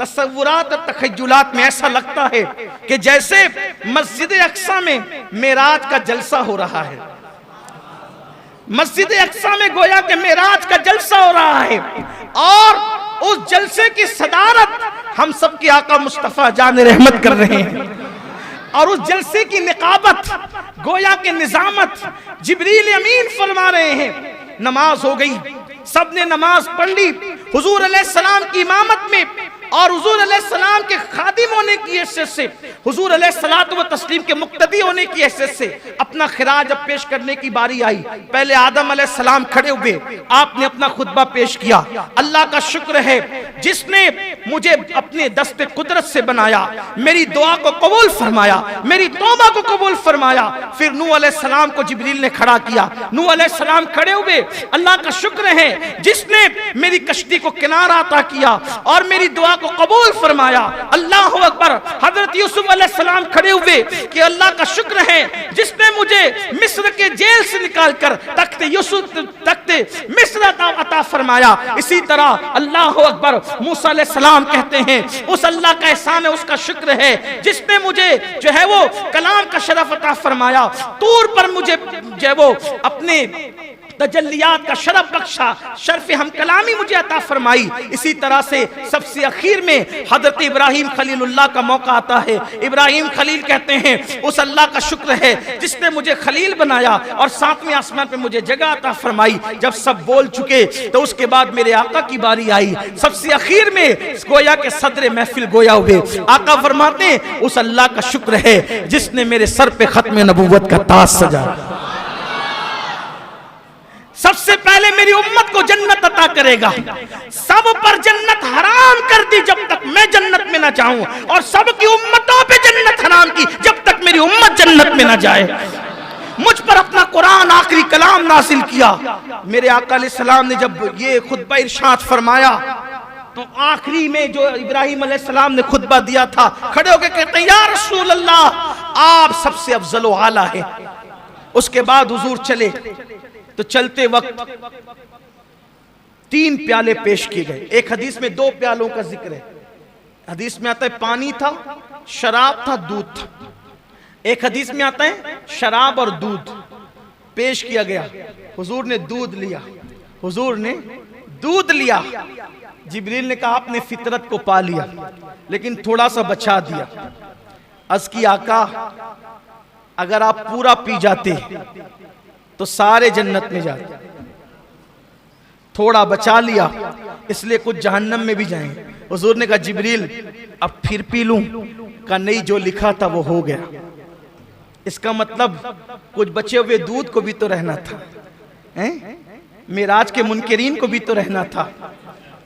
तसव्वुरात और तखय्युलात में ऐसा लगता है कि जैसे मस्जिद अक्सा में मेराज का जलसा हो रहा है। मस्जिद अक्सा में गोया के मेराज का जलसा हो रहा है, और उस जलसे की सदारत हम सब के आका मुस्तफा जान रहमत कर रहे हैं, और उस जलसे की निकाबत, गोया के निजामत जिब्रील अमीन फरमा रहे हैं। नमाज हो गई, सबने नमाज पढ़ ली हुजूर अलैहिस्सलाम की इमामत में, और हुजूर अलैहिस्सलाम के खादिम होने की हैसियत से, हुजूर अलैहिस्सलातु व तस्लीम के मुक्तदी होने की हैसियत से अपना खिराज अब पेश करने की बारी आई। पहले आदम अलैहिस्सलाम खड़े हुए, आपने अपना खुतबा पेश किया। अल्लाह का शुक्र है जिसने मुझे अपने दस्ते कुदरत से बनाया, मेरी दुआ को कबूल फरमाया, मेरी तौबा को कबूल फरमाया। फिर नूह अलैहिस्सलाम को जिब्रील ने खड़ा किया, नूह अलैहिस्सलाम खड़े हुए। अल्लाह का शुक्र है जिसने मेरी कश्ती को किनारा अता किया और मेरी दुआ को कबूल फरमाया। अल्लाह अकबर। हजरत यूसुफ अलैहिस्सलाम खड़े हुए कि अल्लाह का शुक्र है जिसने मुझे मिस्र के जेल से निकालकर तख्ते यूसुफ, तख्ते मिस्र अता फरमाया। इसी तरह अल्लाह अकबर। मूसा अलैहिस्सलाम कहते हैं उस अल्लाह का एहसान है, उसका शुक्र है जिसने मुझे जो है वो कलाम का शरफ अता फरमाया। तूर पर मुझे जो है वो अपने तजल्लियात का शरफ बख्शा, शर्फ हम कलामी मुझे अता फरमाई। इसी तरह से सबसे आखिर में हजरत इब्राहिम खलीलुल्लाह का मौका आता है। इब्राहिम खलील कहते हैं उस अल्लाह का शुक्र है जिसने मुझे खलील बनाया और 7वें आसमान पे मुझे जगह अता फरमाई। जब सब बोल चुके तो उसके बाद मेरे आका की बारी आई। सबसे आखिर में गोया के सदर महफिल गोया हुए। आका फरमाते उस अल्लाह का शुक्र है जिसने मेरे सर पे खत्म नबूवत का ताज सजाया। सबसे पहले मेरी उम्मत को जन्नत अता करेगा। सब पर जन्नत हराम कर दी जब तक मैं जन्नत में ना जाऊं, और सबकी उम्मतों पे जन्नत हराम की जब तक मेरी उम्मत जन्नत में ना जाए। मुझ पर अपना कुरान आखिरी कलाम नासिल किया। मेरे आका अलैहिस्सलाम ने जब ये खुतबा इरशाद फरमाया तो आखिरी में जो इब्राहिम अलैहिस्सलाम ने खुतबा दिया था, खड़े होकर कहते हैं या रसूल अल्लाह, आप सबसे अफजल व आला है। उसके बाद हुजूर चले तो चलते वक्त 3 प्याले पेश किए गए। एक हदीस में 2 प्यालों का जिक्र है। हदीस में आता है पानी था, शराब था, दूध था। एक हदीस में आता है शराब और दूध पेश किया गया। हुजूर ने दूध लिया, हुजूर ने दूध लिया। जिब्रील ने कहा आपने फितरत को पा लिया, लेकिन थोड़ा सा बचा दिया। अर्ज़ की आका अगर आप पूरा पी जाते तो सारे जन्नत में जाते, थोड़ा बचा लिया, इसलिए कुछ जहन्नम में भी जाएंगे। हुजूर ने कहा जिब्रील अब फिर पी लूं? का नहीं, जो लिखा था वो हो गया। इसका मतलब कुछ बचे हुए दूध को भी तो रहना था, हैं? मिराज के मुनकिरीन को भी तो रहना था,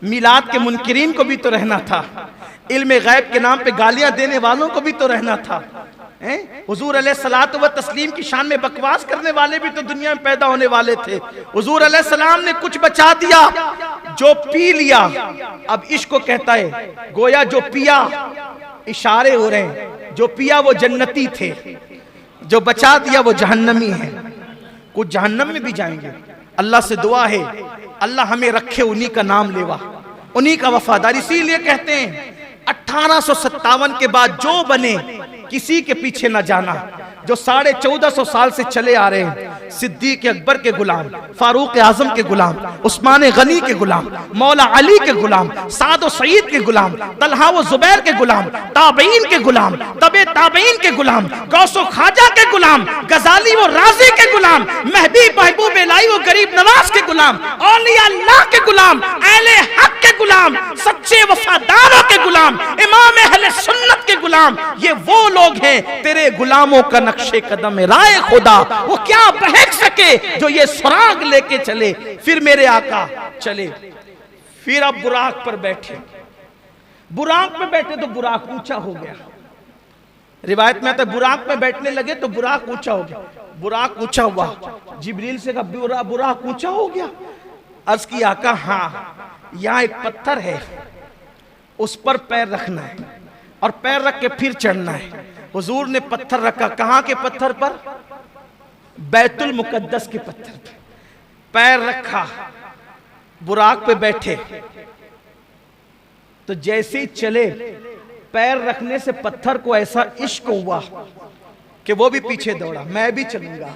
मिलाद के मुनकिरीन को भी तो रहना था, इल्म गैब के नाम पे गालियां देने वालों को भी तो रहना था, हैं? हुजूर अलैहिस्सलातु व तस्लीम की शान में बकवास करने वाले भी तो दुनिया में पैदा होने वाले थे। हुजूर अलैहिस्सलाम ने कुछ बचा दिया, जो पी लिया। अब इश्क को कहता है, गोया जो पिया, इशारे हो रहे हैं, जो पिया वो जन्नती थे, जो बचा दिया वो जहन्नमी है। कुछ जहन्नम में भी जाएंगे। अल्लाह से दुआ है अल्लाह हमें रखे उन्हीं का नाम लेवा, उन्हीं का वफादार। इसीलिए कहते हैं 1857 के बाद जो बने किसी के पीछे न जाना। जो 1450 साल से चले आ रहे हैं, सिद्दीक अकबर के गुलाम, फारूक आजम के गुलाम, उस्मान गनी के गुलाम, मौला अली के गुलाम, साद सईद के गुलाम, तलहा व जुबैर के गुलाम, ताबईन के गुलाम, तबे ताबईन के गुलाम, गौसो खाजा के गुलाम, गजाली व राजी के गुलाम, महबी महबूब लाई व गरीब नवाज के गुलाम, औलिया अल्लाह के गुलाम, अहले हक के गुलाम, सच्चे वफादारों के गुलाम, इमाम अहले सुन्नत के गुलाम। ये वो लोग हैं तेरे गुलामों का नक्शे कदम में राय खुदा, वो क्या बहक सके जो ये सुराग लेके चले। फिर मेरे आका चले, फिर अब बुराक पर बैठे। बुराक में बैठे तो बुराक ऊंचा हो गया। रिवायत में आता है बुराक में बैठने लगे तो बुराक ऊंचा हो गया। बुराक ऊंचा हुआ, जिब्रील से कहा बुराक ऊंचा हो गया। अर्ज की आका हाँ, यहाँ एक पत्थर है, उस पर पैर रखना है और पैर रख के फिर चढ़ना है। हुजूर ने पत्थर रखा, कहां के पत्थर पर? बैतुल मुकद्दस के पत्थर पर पैर रखा, बुराक पे बैठे। तो जैसे ही चले, पैर रखने से पत्थर को ऐसा इश्क हुआ कि वो भी पीछे दौड़ा, मैं भी चलूंगा।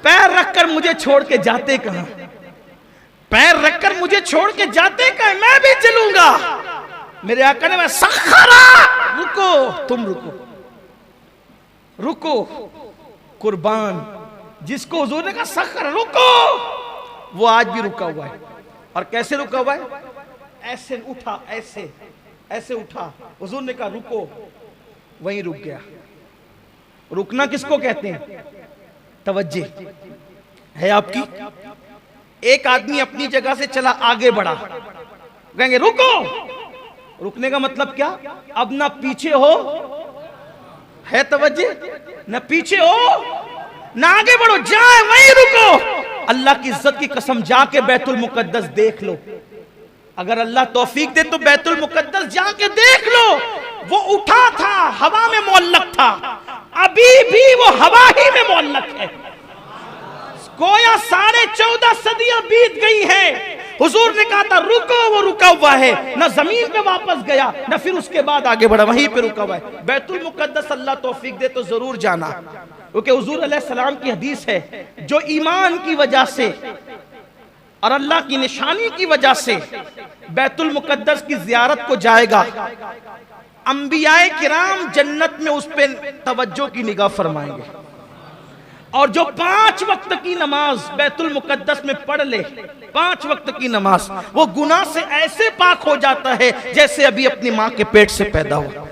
पैर रखकर मुझे छोड़ के जाते कहां? पैर रखकर मुझे छोड़ के जाते कहां? मैं भी चलूंगा। मेरे आका ने मैं सखरा, रुको, तुम रुको, रुको। कुर्बान जिसको हुजूर ने कहा सखर रुको, वो आज भी रुका हुआ है। और कैसे रुका हुआ है? ऐसे उठा, ऐसे ऐसे उठा। हुजूर ने कहा रुको, वहीं रुक गया। रुकना किसको कहते हैं? तवज्जे है आपकी। एक आदमी अपनी जगह से चला, आगे बढ़ा, कहेंगे रुको। रुकने का मतलब क्या? अब ना पीछे हो, है तवज्जे, ना पीछे हो ना आगे बढ़ो, जाए वहीं रुको। अल्लाह की इज्जत की कसम, जाके बैतुल मुकद्दस देख लो। अगर अल्लाह तौफीक दे तो बैतुल मुकद्दस जाके देख लो। वो उठा था, हवा में मुअल्लक था, अभी भी वो हवा ही में मुअल्लक है। गोया 14.5 सदियां बीत गई हैं। हुजूर ने कहा था रुको, वो रुका हुआ है, ना जमीन पे वापस गया, ना फिर उसके बाद आगे बढ़ा, वहीं पे रुका हुआ है। बैतुल मुकद्दस अल्लाह तौफीक दे तो जरूर जाना, क्योंकि हुजूर अलैहिस्सलाम की हदीस है, जो ईमान की वजह से और अल्लाह की निशानी की वजह से बैतुल मुकद्दस की जियारत को जाएगा, अंबियाए किराम जन्नत में उस पे तवज्जो की निगाह फरमाएंगे। और जो 5 वक्त की नमाज बैतुल मुकद्दस में पढ़ ले, 5 वक्त की नमाज, वो गुनाह से ऐसे पाक हो जाता है जैसे अभी अपनी माँ के पेट से पैदा हुआ।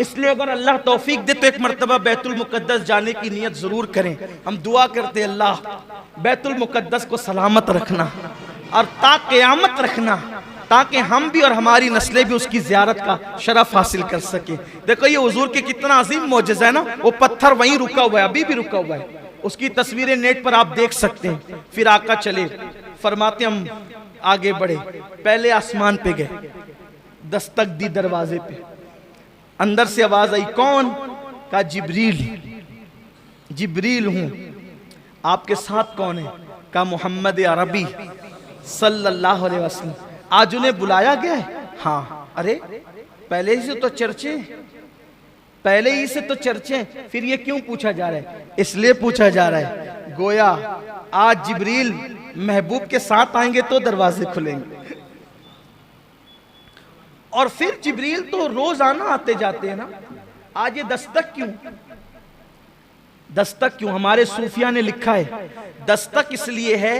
इसलिए अगर अल्लाह तौफीक दे तो एक मर्तबा बैतुल मुकद्दस जाने की नियत जरूर करें। हम दुआ करते हैं अल्लाह बैतुल मुकद्दस को सलामत रखना और ता क़यामत रखना, ताकि हम भी और हमारी नस्लें भी उसकी ज़ियारत का शरफ हासिल कर सके। देखो ये हुजूर के कितना अजीम मौजज़ा है ना, वो पत्थर वहीं रुका हुआ है, अभी भी रुका हुआ है। उसकी तस्वीरें नेट पर आप देख सकते हैं। फिर आका चले, फरमाते हम आगे बढ़े, पहले आसमान पे गए, दस्तक दी दरवाजे पे, अंदर से आवाज आई, कौन? कहा जिब्रील। जिब्रील हूं, आपके साथ कौन है? कहा मोहम्मद अरबी सल्लल्लाहु अलैहि वसल्लम। आज उन्हें बुलाया गया है? हाँ। अरे पहले ही से तो चर्चे, पहले ही से तो चर्चे, फिर ये क्यों पूछा जा रहा है? इसलिए पूछा जा रहा है गोया आज जिब्रील महबूब के साथ आएंगे तो दरवाजे खुलेंगे। और फिर जिब्रील तो रोजाना आते जाते हैं ना, आज ये दस्तक क्यों? दस्तक क्यों? हमारे सूफिया ने लिखा है दस्तक इसलिए है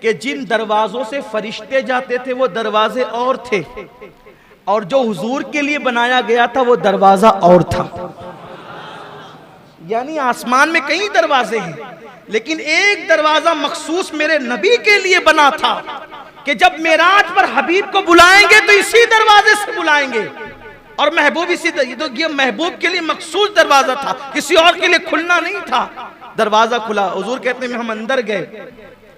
कि जिन दरवाजों से फरिश्ते जाते थे वो दरवाजे और थे, और जो हुजूर के लिए बनाया गया था वो दरवाजा और था। यानी आसमान में कई दरवाजे हैं, लेकिन एक दरवाजा मखसूस मेरे नबी के लिए बना था कि जब मेराज पर हबीब को बुलाएंगे तो इसी दरवाजे से बुलाएंगे, और महबूब इसी तो ये महबूब के लिए मखसूस दरवाजा था, किसी और के लिए खुलना नहीं था। दरवाजा खुला, हुजूर कहते हैं हम अंदर गए,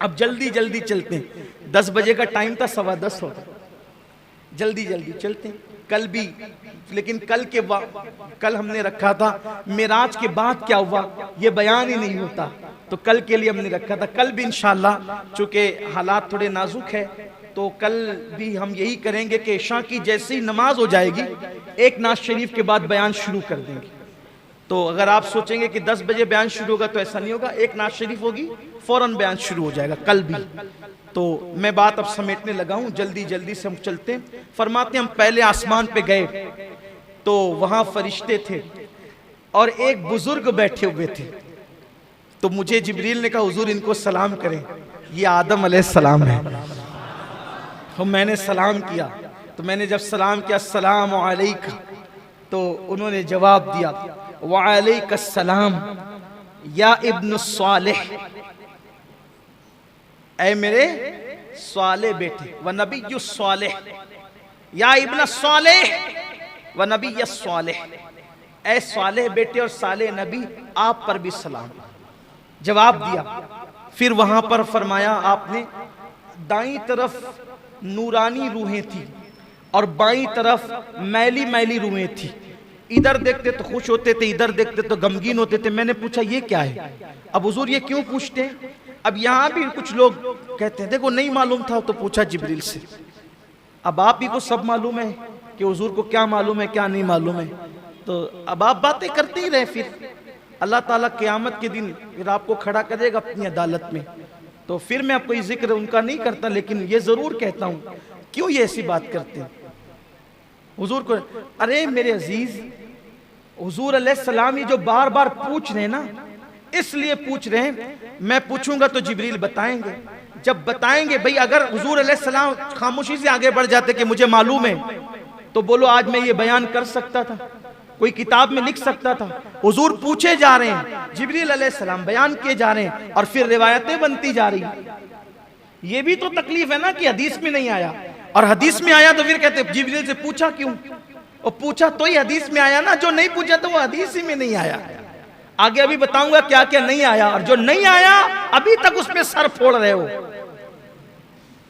अब जल्दी जल्दी चलते हैं। 10 बजे का टाइम था, 10:15 हो, जल्दी जल्दी चलते हैं। कल भी, लेकिन कल हमने रखा था मेराज के बाद क्या हुआ ये बयान ही नहीं होता, तो कल के लिए हमने रखा था। कल भी इंशाअल्लाह, चूंकि हालात थोड़े नाजुक है, तो कल भी हम यही करेंगे कि इशा की जैसी नमाज हो जाएगी, एक नाज शरीफ के बाद बयान शुरू कर देंगे। तो अगर आप सोचेंगे कि 10 बजे बयान शुरू होगा तो ऐसा नहीं होगा, एक नाज शरीफ होगी फौरन बयान शुरू हो जाएगा कल भी। तो मैं बात अब समेटने लगा हूं, जल्दी जल्दी से हम चलते हैं। फरमाते हम पहले आसमान पे गए तो वहां फरिश्ते थे और एक बुजुर्ग बैठे हुए थे। तो मुझे जिब्रील ने कहा हुजूर इनको सलाम करें, ये आदम अलैहिस्सलाम है। तो मैंने सलाम किया, तो मैंने जब सलाम किया अस्सलामु अलैका, तो उन्होंने जवाब दिया वालैकुस्सलाम या इब्न सालेह, ऐ मेरे साले बेटे, व नबी सालेह, या इब्न सालेह व नबी सालेह, ऐ सालेह बेटे और साले नबी आप पर भी सलाम। जवाब दिया। फिर वहां पर फरमाया आपने दाईं तरफ नूरानी रूहें थी और बाईं तरफ मैली मैली रूहें थी। इधर देखते तो खुश होते थे, इधर देखते तो गमगीन होते थे। मैंने पूछा ये क्या है? अब हुजूर ये क्यों पूछते हैं? अब यहाँ भी कुछ लोग कहते हैं देखो नहीं मालूम था तो पूछा जिब्रील से। अब आप ही को सब मालूम है कि हुजूर को क्या मालूम है क्या नहीं मालूम है, तो अब आप बातें करते ही रहे। फिर अल्लाह ताला क़यामत के दिन फिर आपको खड़ा करेगा अपनी अदालत में। तो फिर मैं कोई जिक्र उनका नहीं करता, लेकिन ये जरूर कहता हूँ क्यों ये ऐसी बात करते हैं हुजूर को। अरे मेरे अजीज, हुजूर अलैहिस्सलाम ये जो बार बार पूछ रहे हैं ना, इसलिए पूछ रहे हैं। मैं पूछूंगा तो जिब्रील बताएंगे, जब बताएंगे भाई अगर हुजूर अलैहिस्सलाम खामोशी से आगे बढ़ जाते कि मुझे मालूम है, तो बोलो आज मैं ये बयान कर सकता था, कोई किताब में लिख सकता था। हुजूर पूछे जा रहे हैं, जिब्रील अलैहिस्सलाम बयान किए जा रहे हैं और फिर रिवायतें बनती जा रही हैं। ये भी तो तकलीफ है ना कि हदीस में नहीं आया, और हदीस में आया तो फिर कहते जिब्रील से पूछा क्यों? और पूछा तो ही हदीस में आया ना, जो नहीं पूछा तो वो हदीस ही में नहीं आया। आगे अभी बताऊंगा क्या क्या नहीं आया, और जो नहीं आया अभी तक उसमें सर फोड़ रहे हो।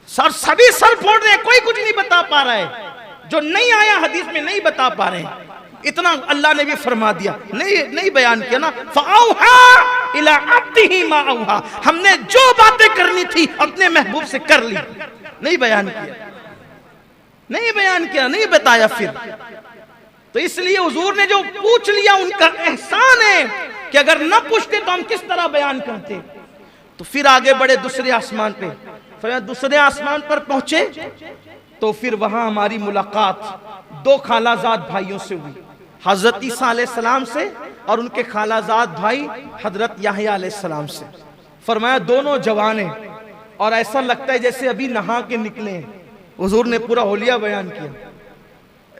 सभी सर फोड़ रहे हैं, कोई कुछ नहीं बता पा रहा है। जो नहीं आया हदीस में नहीं बता पा रहे हैं, इतना अल्लाह ने भी फरमा दिया। नहीं बयान किया ना, फ़अौहा इला अब्दिही मा औहा, हमने जो बातें करनी थी अपने महबूब से कर ली। नहीं बयान किया, नहीं बयान किया, नहीं बताया। फिर तो इसलिए हुजूर ने जो पूछ लिया उनका एहसान है कि अगर न पूछते तो हम किस तरह बयान करते। तो फिर आगे बढ़े दूसरे आसमान पे। फिर दूसरे आसमान पर पहुंचे तो फिर वहां हमारी मुलाकात 2 खालाजाद भाइयों से हुई, हजरत ईसा अलैहिस्सलाम से और उनके खालाजाद भाई हजरत याहया अलैहिस्सलाम से। फरमाया दोनों जवान हैं और ऐसा लगता है जैसे अभी नहा के निकले हैं। हुजूर ने पूरा होलिया बयान किया,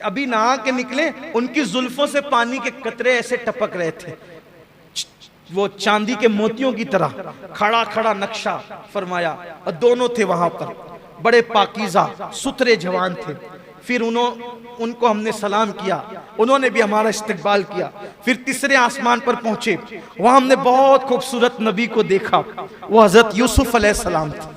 अभी नहा के निकले, उनकी जुल्फों से पानी के कतरे ऐसे टपक रहे थे, वो चांदी के मोतियों की तरह, खड़ा खड़ा नक्शा फरमाया। और दोनों थे वहां पर, बड़े पाकीज़ा सुथरे जवान थे। फिर उनको हमने सलाम किया, उन्होंने भी हमारा इस्तकबाल किया। फिर तीसरे आसमान पर पहुंचे, वहां हमने बहुत खूबसूरत नबी को देखा, वो हजरत यूसुफ अलैहिस्सलाम थे।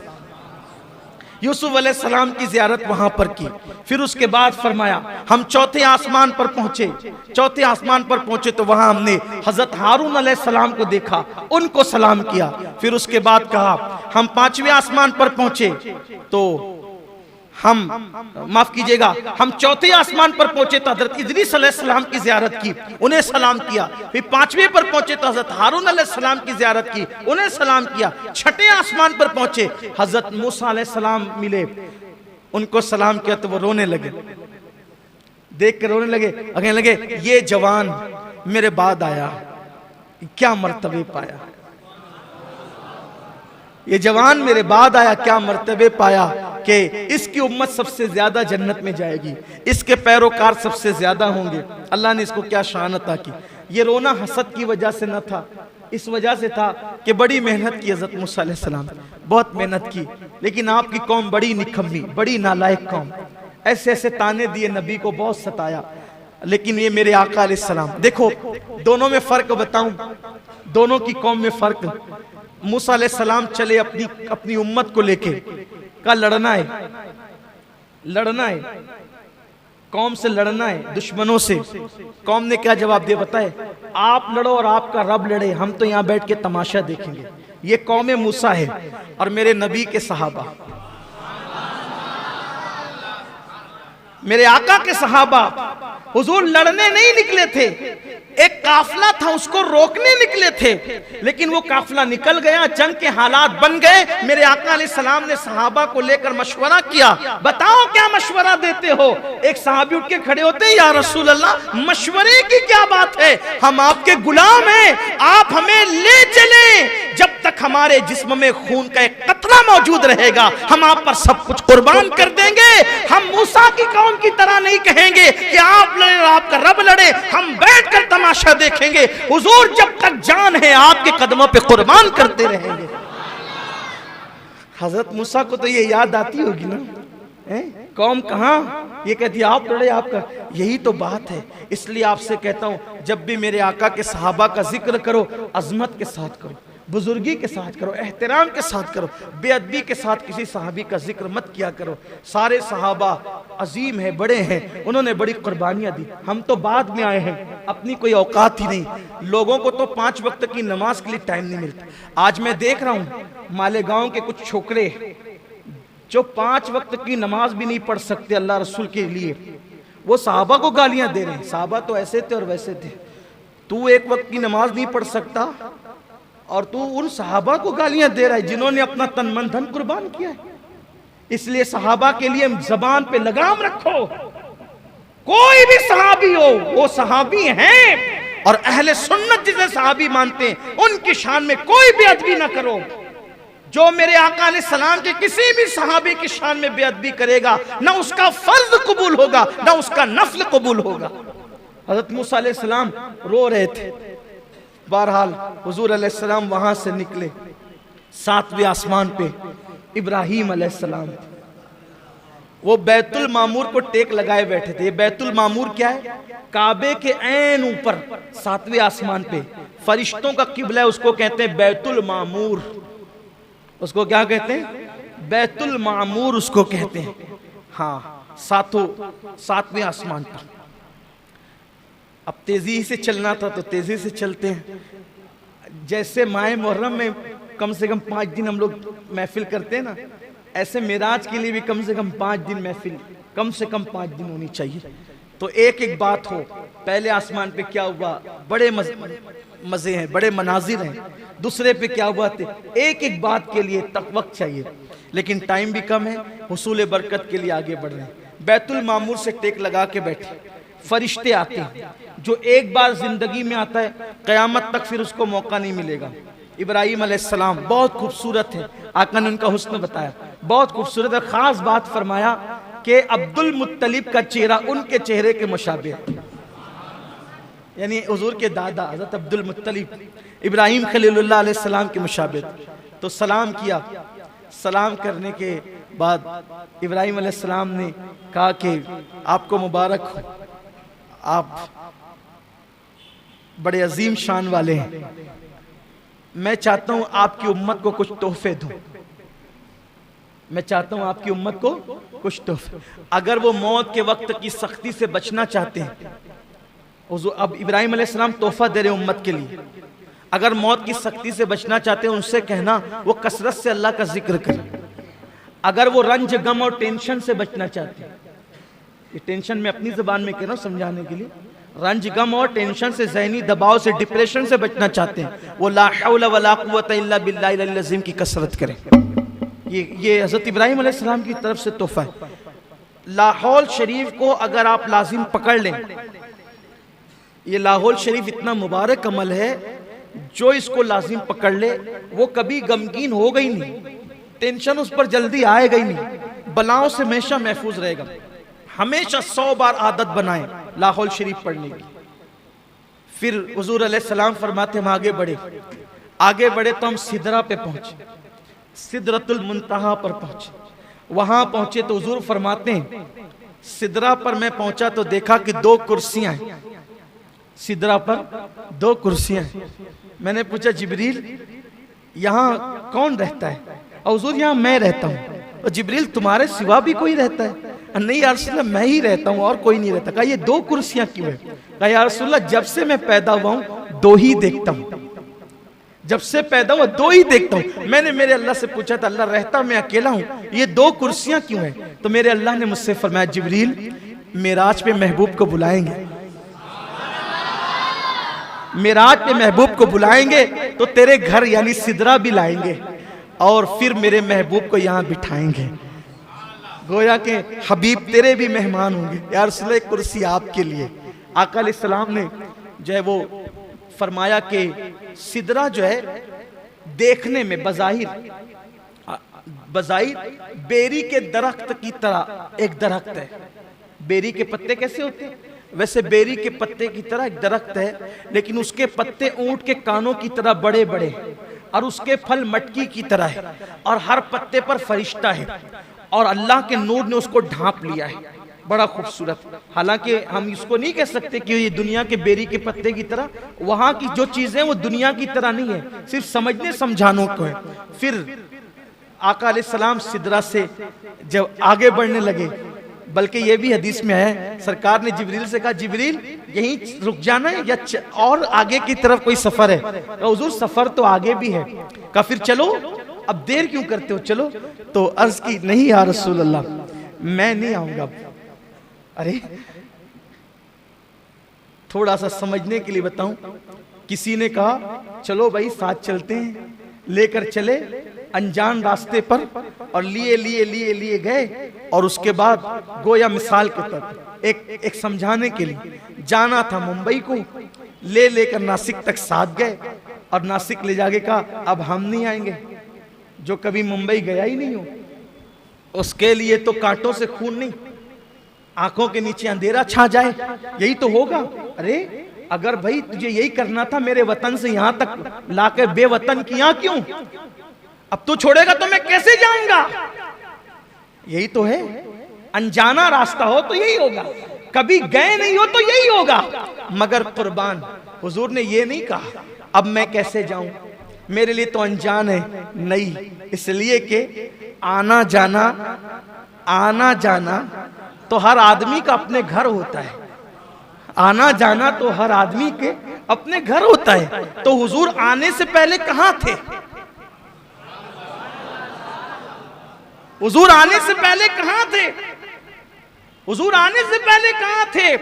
यूसुफ अलैहिस्सलाम की ज़ियारत वहां पर की। फिर उसके बाद फरमाया हम चौथे आसमान पर पहुंचे। चौथे आसमान पर पहुंचे तो वहां हमने हजरत हारून अलैहिस्सलाम को देखा, उनको सलाम किया। फिर उसके बाद कहा हम 5वें आसमान पर पहुंचे तो माफ कीजिएगा, हम चौथे आसमान पर पहुंचे तो हजरत इदरीस अलैहिस्सलाम की ज़ियारत की, उन्हें सलाम किया। फिर 5वें पर पहुंचे तो हजरत हारून अलैहिस्सलाम की ज़ियारत की, उन्हें सलाम किया। 6ठे आसमान पर पहुंचे, हजरत मूसा अलैहिस्सलाम मिले, उनको सलाम किया तो वो रोने लगे, देख कर रोने लगे। कहने लगे ये जवान मेरे बाद आया, क्या मर्तबे पाया। ये जवान मेरे बाद आया, क्या मर्तबे पाया कि इसकी उम्मत सबसे ज्यादा जन्नत में जाएगी, इसके पैरोकार सबसे ज्यादा होंगे। अल्लाह ने इसको क्या शान अता की। ये रोना हसद की वजह से न था, इस वजह से था कि बड़ी मेहनत की हज़रत मूसा अलैहिस्सलाम, बहुत मेहनत की, लेकिन आपकी कौम बड़ी निकम्मी, बड़ी नालायक कौम, ऐसे ऐसे ताने दिए, नबी को बहुत सताया। लेकिन ये मेरे आका अलैहिस्सलाम, देखो दोनों में फर्क बताऊं, दोनों की कौम में फर्क। मूसा अलैहिस्सलाम चले अपनी उम्मत को लेके, का लड़ना है, लड़ना है, कौम से लड़ना है, दुश्मनों से। कौम ने क्या जवाब दिया बताए, आप लड़ो और आपका रब लड़े, हम तो यहाँ बैठ के तमाशा देखेंगे। ये कौम मूसा है और मेरे नबी के सहाबा, मेरे आका के सहाबा हुजूर लड़ने नहीं निकले थे, एक काफिला था उसको रोकने निकले थे, लेकिन वो काफिला निकल गया, जंग के हालात बन गए। मेरे आका अलैहिस्सलाम ने सहाबा को लेकर मशवरा किया, बताओ क्या मशवरा देते हो। एक सहाबी उठ के खड़े होते, या रसूल अल्लाह मशवरे की क्या बात है, हम आपके गुलाम हैं, आप हमें ले चले, जब तक हमारे जिस्म में खून का एक कतरा मौजूद रहेगा हम आप पर सब कुछ कुर्बान कर देंगे। हम मूसा की कौम की तरह नहीं कहेंगे कि आप लड़े और आपका रब लड़े, हम बैठकर तमाशा देखेंगे। हुजूर जब तक जान है आपके कदमों पे कुर्बान करते रहेंगे। हजरत मूसा को तो ये याद आती होगी ना, कौम कहाँ, ये कहती है आप लड़े आपका, यही तो बात है। इसलिए आपसे कहता हूं जब भी मेरे आका के सहाबा का जिक्र करो अजमत के साथ करो, बुजुर्गी के साथ करो, एहतराम के साथ करो, बेअदबी के साथ किसी सहाबी का जिक्र मत किया करो। सारे सहाबा अजीम है, बड़े हैं, उन्होंने बड़ी कुर्बानियां दी, हम तो बाद में आए हैं, अपनी कोई औकात ही नहीं। लोगों को तो 5 वक्त की नमाज के लिए टाइम नहीं मिलता। आज मैं देख रहा हूँ मालेगांव के कुछ छोकरे जो 5 वक्त की नमाज भी नहीं पढ़ सकते अल्लाह रसूल के लिए, वो सहाबा को गालियां दे रहे हैं, सहाबा तो ऐसे थे और वैसे थे, तू 1 वक्त की नमाज नहीं पढ़ सकता और तू उन सहाबा को गालियां दे रहा है जिन्होंने अपना तन मन धन कुर्बान किया है। इसलिए सहाबा के लिए जबान पे लगाम रखो, कोई भी सहाबी हो वो सहाबी हैं, और अहले सुन्नत जिसे सहाबी मानते हैं उनकी शान में कोई बेअदबी ना करो। जो मेरे आका अलैहिस्सलाम के किसी भी सहाबी की शान में बेअदबी करेगा ना उसका फर्ज कबूल होगा ना उसका नफल कबूल होगा। हजरत मूसा अलैहिस्सलाम रो रहे थे, बहरहाल हुजूर अलैहिस्सलाम वहां से निकले, 7वें आसमान पे इब्राहीम अलैहिस्सलाम, वो बैतुल मामूर को टेक लगाए बैठे थे। बैतुल मामूर क्या है, काबे के ऐन ऊपर 7वें आसमान पे, फरिश्तों का किबला है, उसको कहते हैं बैतुल मामूर। उसको क्या कहते हैं, बैतुल मामूर उसको कहते हैं। हाँ, 7वें आसमान पर। अब तेजी से चलना था तो तेजी से चलते हैं। जैसे माह मुहर्रम में कम से कम 5 दिन हम लोग महफिल करते हैं ना, ऐसे मेराज के लिए भी कम से कम 5 दिन महफिल, कम से कम 5 दिन होनी चाहिए। तो एक एक बात हो, पहले आसमान पे क्या हुआ, बड़े मजे हैं, बड़े मनाजिर हैं, दूसरे पे क्या हुआ थे, एक एक बात के लिए तक वक्त चाहिए, लेकिन टाइम भी कम है, हुसूल बरकत के लिए आगे बढ़ रहे हैं। बैतुल मामूर से टेक लगा के बैठे, फरिश्ते आते हैं, जो एक बार जिंदगी में आता है कयामत तक फिर उसको मौका नहीं मिलेगा। इब्राहीम अलैहिस्सलाम बहुत खूबसूरत है, आका ने उनका हुस्न बताया, बहुत खूबसूरत है। खास बात फरमाया कि अब्दुल मुत्तलिब का चेहरा उनके चेहरे के मुशाबिह है, यानी हुजूर के दादा हज़रत अब्दुल मुत्तलिब इब्राहीम खलीलुल्लाह अलैहिस्सलाम के मुशाबिह। तो सलाम किया, सलाम करने के बाद इब्राहीम अलैहिस्सलाम ने कहा कि आपको मुबारक हो, आप बड़े अजीम शान वाले हैं, मैं चाहता हूं आपकी उम्मत को कुछ तोहफे दूं, मैं चाहता हूं आपकी उम्मत को कुछ तोहफे। अगर वो मौत के वक्त की सख्ती से बचना चाहते हैं, अब इब्राहीम अलैहिस्सलाम तोहफा दे रहे हैं उम्मत के लिए, अगर मौत की सख्ती से बचना चाहते हैं उनसे कहना वो कसरत से अल्लाह का जिक्र करें। अगर वो रंज गम और टेंशन से बचना चाहते हैं, ये टेंशन में अपनी ज़बान में कह रहा हूं समझाने के लिए, रंज गम और टेंशन से, ज़हनी दबाव से, डिप्रेशन से बचना चाहते हैं, वो ला हौला वला कुव्वता इल्ला बिल्लाहिल अज़ीम की कसरत करें। ये हज़रत इब्राहीम अलैहिस्सलाम की तरफ से तोहफा है। लाहौल शरीफ को अगर आप लाजिम पकड़ लें, ये लाहौल शरीफ इतना मुबारक अमल है, जो इसको लाजिम पकड़ ले वो कभी गमगीन होगा ही नहीं, टेंशन उस पर जल्दी आएगा ही नहीं, बलाओं से हमेशा महफूज रहेगा। हमेशा 100 बार आदत बनाए लाहौल शरीफ पढ़ने की। फिर हुजूर अलैहिस्सलाम फरमाते हम आगे बढ़े तो हम सिदरा पे पहुंचे, सिदरतुल मुंतहा पर पहुंचे। वहां पहुंचे तो हुजूर फरमाते हैं सिदरा पर मैं पहुंचा तो देखा कि 2 कुर्सियां हैं, सिदरा पर 2 कुर्सियां हैं। मैंने पूछा जिब्रील यहाँ कौन रहता है? और हुजूर यहाँ मैं रहता हूँ। और जिब्रील तुम्हारे सिवा भी कोई रहता है? नहीं या रसूलल्लाह मैं ही रहता हूँ और कोई नहीं रहता। कहा ये 2 कुर्सियां क्यों है? कहा या रसूलल्लाह जब से मैं पैदा हुआ हूँ 2 ही देखता हूँ, जब से पैदा हुआ 2 ही देखता हूँ। मैंने मेरे अल्लाह से पूछा था अल्लाह रहता मैं अकेला हूँ, ये 2 कुर्सियां क्यों है? तो मेरे अल्लाह ने मुझसे फरमाया जिब्रील मेराज पे महबूब को बुलाएंगे, मेराज पे महबूब को बुलाएंगे तो तेरे घर यानी सिदरा भी लाएंगे और फिर मेरे महबूब को यहाँ बिठाएंगे। गोया के हबीब तेरे भी मेहमान होंगे। या रसूलल्लाह एक कुर्सी आपके लिए। आका अलैहिस्सलाम ने जो है वो फरमाया कि सिदरा जो है देखने में बज़ाहिर बेरी के दरख्त की तरह एक दरख्त है। बेरी के पत्ते कैसे होते हैं? वैसे बेरी के पत्ते की तरह एक दरख्त है, लेकिन उसके पत्ते ऊंट के कानों की तरह बड़े बड़े और उसके फल मटकी की तरह है और हर पत्ते पर फरिश्ता है और अल्लाह के नूर ने उसको ढांप लिया है। बड़ा खूबसूरत। हालांकि हम इसको नहीं कह सकते कि ये दुनिया के बेरी के पत्ते की तरह, वहां की जो चीजें वो दुनिया की तरह नहीं है, सिर्फ समझने समझाने को है। फिर आका अलैहिस्सलाम सिदरा से जब आगे बढ़ने लगे, बल्कि ये भी हदीस में है सरकार ने जिब्रील से कहा जिब्रील यहीं रुक जाना है या और आगे की तरफ कोई सफर है? तो हुजूर सफर तो आगे भी है। कहा फिर चलो, अब देर क्यों करते हो, चलो। तो अर्ज की नहीं या रसूल अल्लाह मैं नहीं आऊंगा। अरे थोड़ा सा समझने के लिए बताऊं, किसी ने कहा चलो भाई साथ चलते हैं, लेकर चले अनजान रास्ते पर और लिए गए और उसके बाद गोया मिसाल के तौर एक समझाने के लिए जाना था मुंबई को, लेकर नासिक तक साथ गए और नासिक ले जाके कहा अब हम नहीं आएंगे, जो कभी मुंबई गया ही नहीं हो उसके लिए तो कांटों से खून नहीं, आंखों के नीचे अंधेरा छा जाए यही तो होगा। अरे अगर भाई तुझे यही करना था मेरे वतन से यहां तक लाकर बेवतन किया क्यों? अब तू छोड़ेगा तो मैं कैसे जाऊंगा? यही तो है, अनजाना रास्ता हो तो यही होगा, कभी गए नहीं हो तो यही होगा। मगर कुर्बान हुजूर ने ये नहीं कहा अब मैं कैसे जाऊं, मेरे लिए तो अनजान है, नहीं, इसलिए कि आना जाना तो हर आदमी का अपने घर होता है, आना जाना तो हर आदमी के अपने घर होता है। तो हुजूर आने से पहले कहां थे? हुजूर आने से पहले कहां थे? हुजूर आने से पहले कहां थे?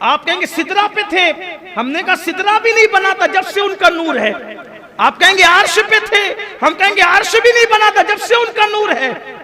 आप कहेंगे सिदरा पे थे। हमने कहा सिदरा भी नहीं बना था जब से उनका नूर है। आप कहेंगे अर्श पे थे, हम कहेंगे अर्श भी नहीं बना था जब से उनका नूर है।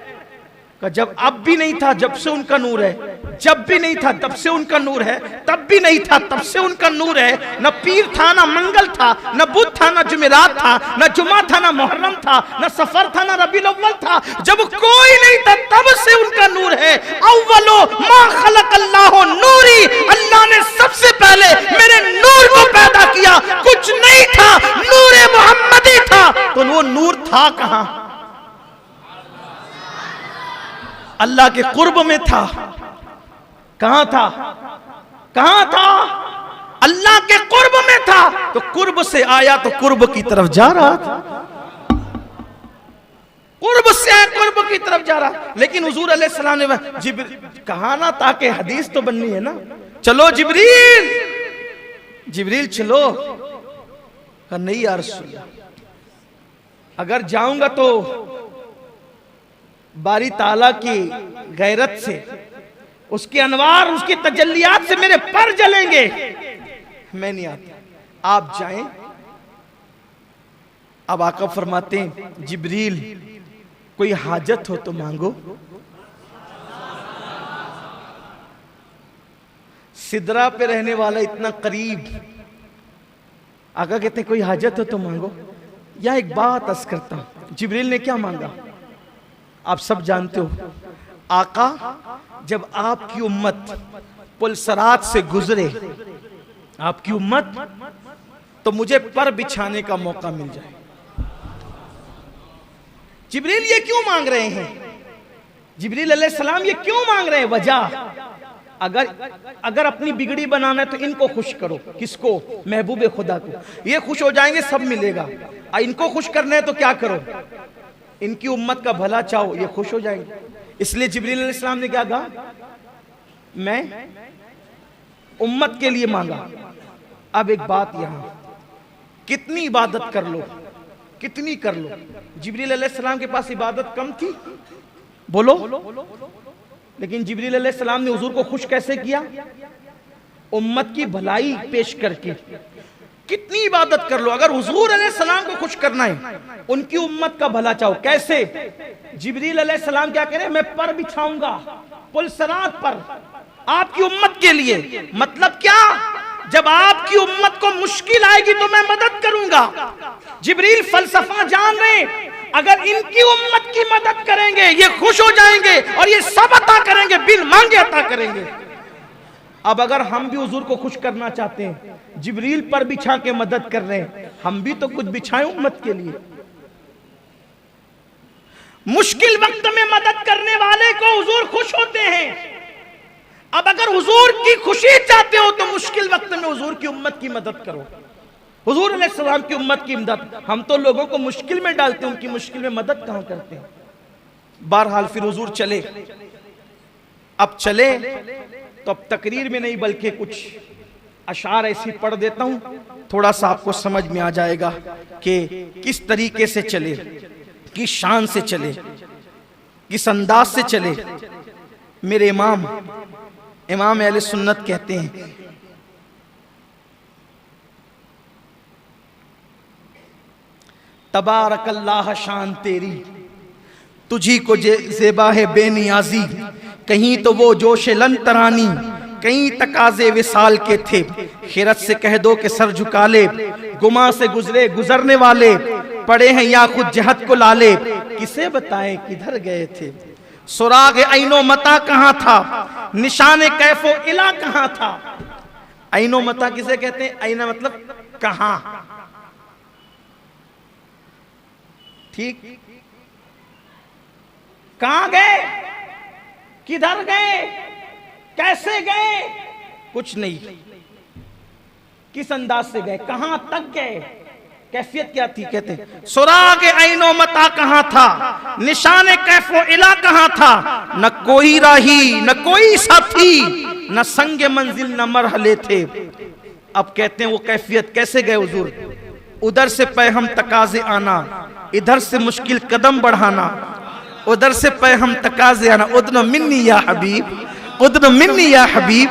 जब अब भी नहीं था जब से उनका नूर है, जब भी नहीं था तब से उनका नूर है, तब भी नहीं था तब से उनका नूर है। न पीर था, न मंगल था, न बुध था, न जुमेरात था, न जुमा था, न मुहर्रम था, न सफर था, न रबीउल अव्वल था। जब कोई नहीं था तब से उनका नूर है। अव्वलो मा खलक़ल्लाहु नूरी, अल्लाह ने सबसे पहले मेरे नूर को पैदा किया। कुछ नहीं था, नूरे मोहम्मदी था। तो वो नूर था कहां? अल्लाह के कुर्ब में था। कहां था? कहां था? अल्लाह के कुर्ब में था। तो कुर्ब से आया तो कुर्ब की तरफ जा रहा था, कुर्ब से आया कुर्ब की तरफ जा रहा। लेकिन हुजूर अलैहिस्सलाम ने कहा ना, ताकि हदीस तो बननी है ना, चलो जिब्रील, जिब्रील चलो। नहीं यार अगर जाऊंगा तो बारी ताला की गैरत से, उसके अनवार, उसकी तजल्लियात से मेरे पर जलेंगे। मैं नहीं आता, आप जाएं। अब आका फरमाते हैं जिब्रील कोई हाजत हो तो मांगो। सिदरा पे रहने वाला इतना करीब, आका कहते हैं कोई हाजत हो तो मांगो। या एक बात अर्ज करता हूं, जिब्रील ने क्या मांगा आप सब जानते हो। आका जब आपकी उम्मत पुलसरात से गुजरे, आपकी उम्मत, तो मुझे पर बिछाने का मौका मिल जाए। जिब्रील ये क्यों मांग रहे हैं? जिब्रील अलैहिस्सलाम ये क्यों मांग रहे हैं? वजह, अगर अपनी बिगड़ी बनाना है तो इनको खुश करो। किसको? महबूब खुदा को। ये खुश हो जाएंगे, सब मिलेगा। इनको खुश करना है तो क्या करो? इनकी उम्मत का भला चाहो, ये खुश हो जाएंगे। इसलिए जिब्रील अलैहिस्सलाम ने क्या कहा? मैं उम्मत के लिए मांगा। अब एक बात, यहां कितनी इबादत कर लो, कितनी कर लो, जिब्रील अलैहिस्सलाम के पास इबादत कम थी? बोलो। लेकिन जिब्रील अलैहिस्सलाम ने हुजूर को खुश कैसे किया? उम्मत की भलाई पेश करके। कितनी इबादत कर लो, अगर हुजूर अलैहिस्सलाम को खुश करना है, उनकी उम्मत का भला चाहो। कैसे? जिब्रील अलैहिस्सलाम क्या कह रहे हैं? मैं पर बिछाऊंगा पुलसरात पर आपकी उम्मत के लिए। मतलब क्या? जब आपकी उम्मत को मुश्किल आएगी तो मैं मदद करूंगा। जिब्रील फलसफा जान रहे हैं, अगर इनकी उम्मत की मदद करेंगे ये खुश हो जाएंगे और ये सब अता करेंगे, बिन मांगे अता करेंगे। अब अगर हम भी हुजूर को खुश करना चाहते हैं, जिब्रील पर बिछा के मदद कर रहे हैं, हम भी तो कुछ बिछाएं उम्मत के लिए। मुश्किल वक्त में मदद करने वाले को हुजूर खुश होते हैं। अब अगर हुजूर की खुशी चाहते हो तो मुश्किल वक्त में हुजूर की उम्मत की मदद करो। हुजूर अलैहिस्सलाम की उम्मत की मदद। हम तो लोगों को मुश्किल में डालते हैं, उनकी मुश्किल में मदद कहां करते हैं। बहरहाल फिर हुजूर चले। अब चले तो अब तकरीर में नहीं बल्कि कुछ अशार ऐसी पढ़ देता हूं, थोड़ा सा आपको समझ में आ जाएगा कि किस तरीके से चले, किस शान से चले, किस अंदाज से चले। मेरे इमाम अहले सुन्नत कहते हैं, तबारकल्लाह शान तेरी, तुझी को ज़ेबा है बेनियाजी। कहीं तो वो जोश लन तरानी, कहीं तकाजे विसाल के थे। खिरत से कह दो कि सर झुका ले, गुमा से गुजरे गुजरने वाले, पड़े हैं या खुद जहत को लाले। किसे बताएं किधर गए थे? सुराग ऐनो मता कहाँ था, निशान कैफो इला कहाँ था। ऐनो मता किसे कहते हैं? ऐना मतलब कहाँ, ठीक। कहां गए, किधर गए, कैसे गए, कुछ नहीं। किस अंदाज से गए, कहां तक गए, कैफियत क्या थी? कहते सुराग ऐनो मता कहां था, निशान कैफो इला कहां था। न कोई राही न कोई साथी, न संग मंजिल न मरहले थे। अब कहते हैं वो कैफियत कैसे गए हुजूर? उधर से पैहम तकाजे आना, इधर से मुश्किल कदम बढ़ाना, उधर से पैहम तकाजे आना। उदन मिन्नी या हबीब, उदन मिन्नी या हबीब,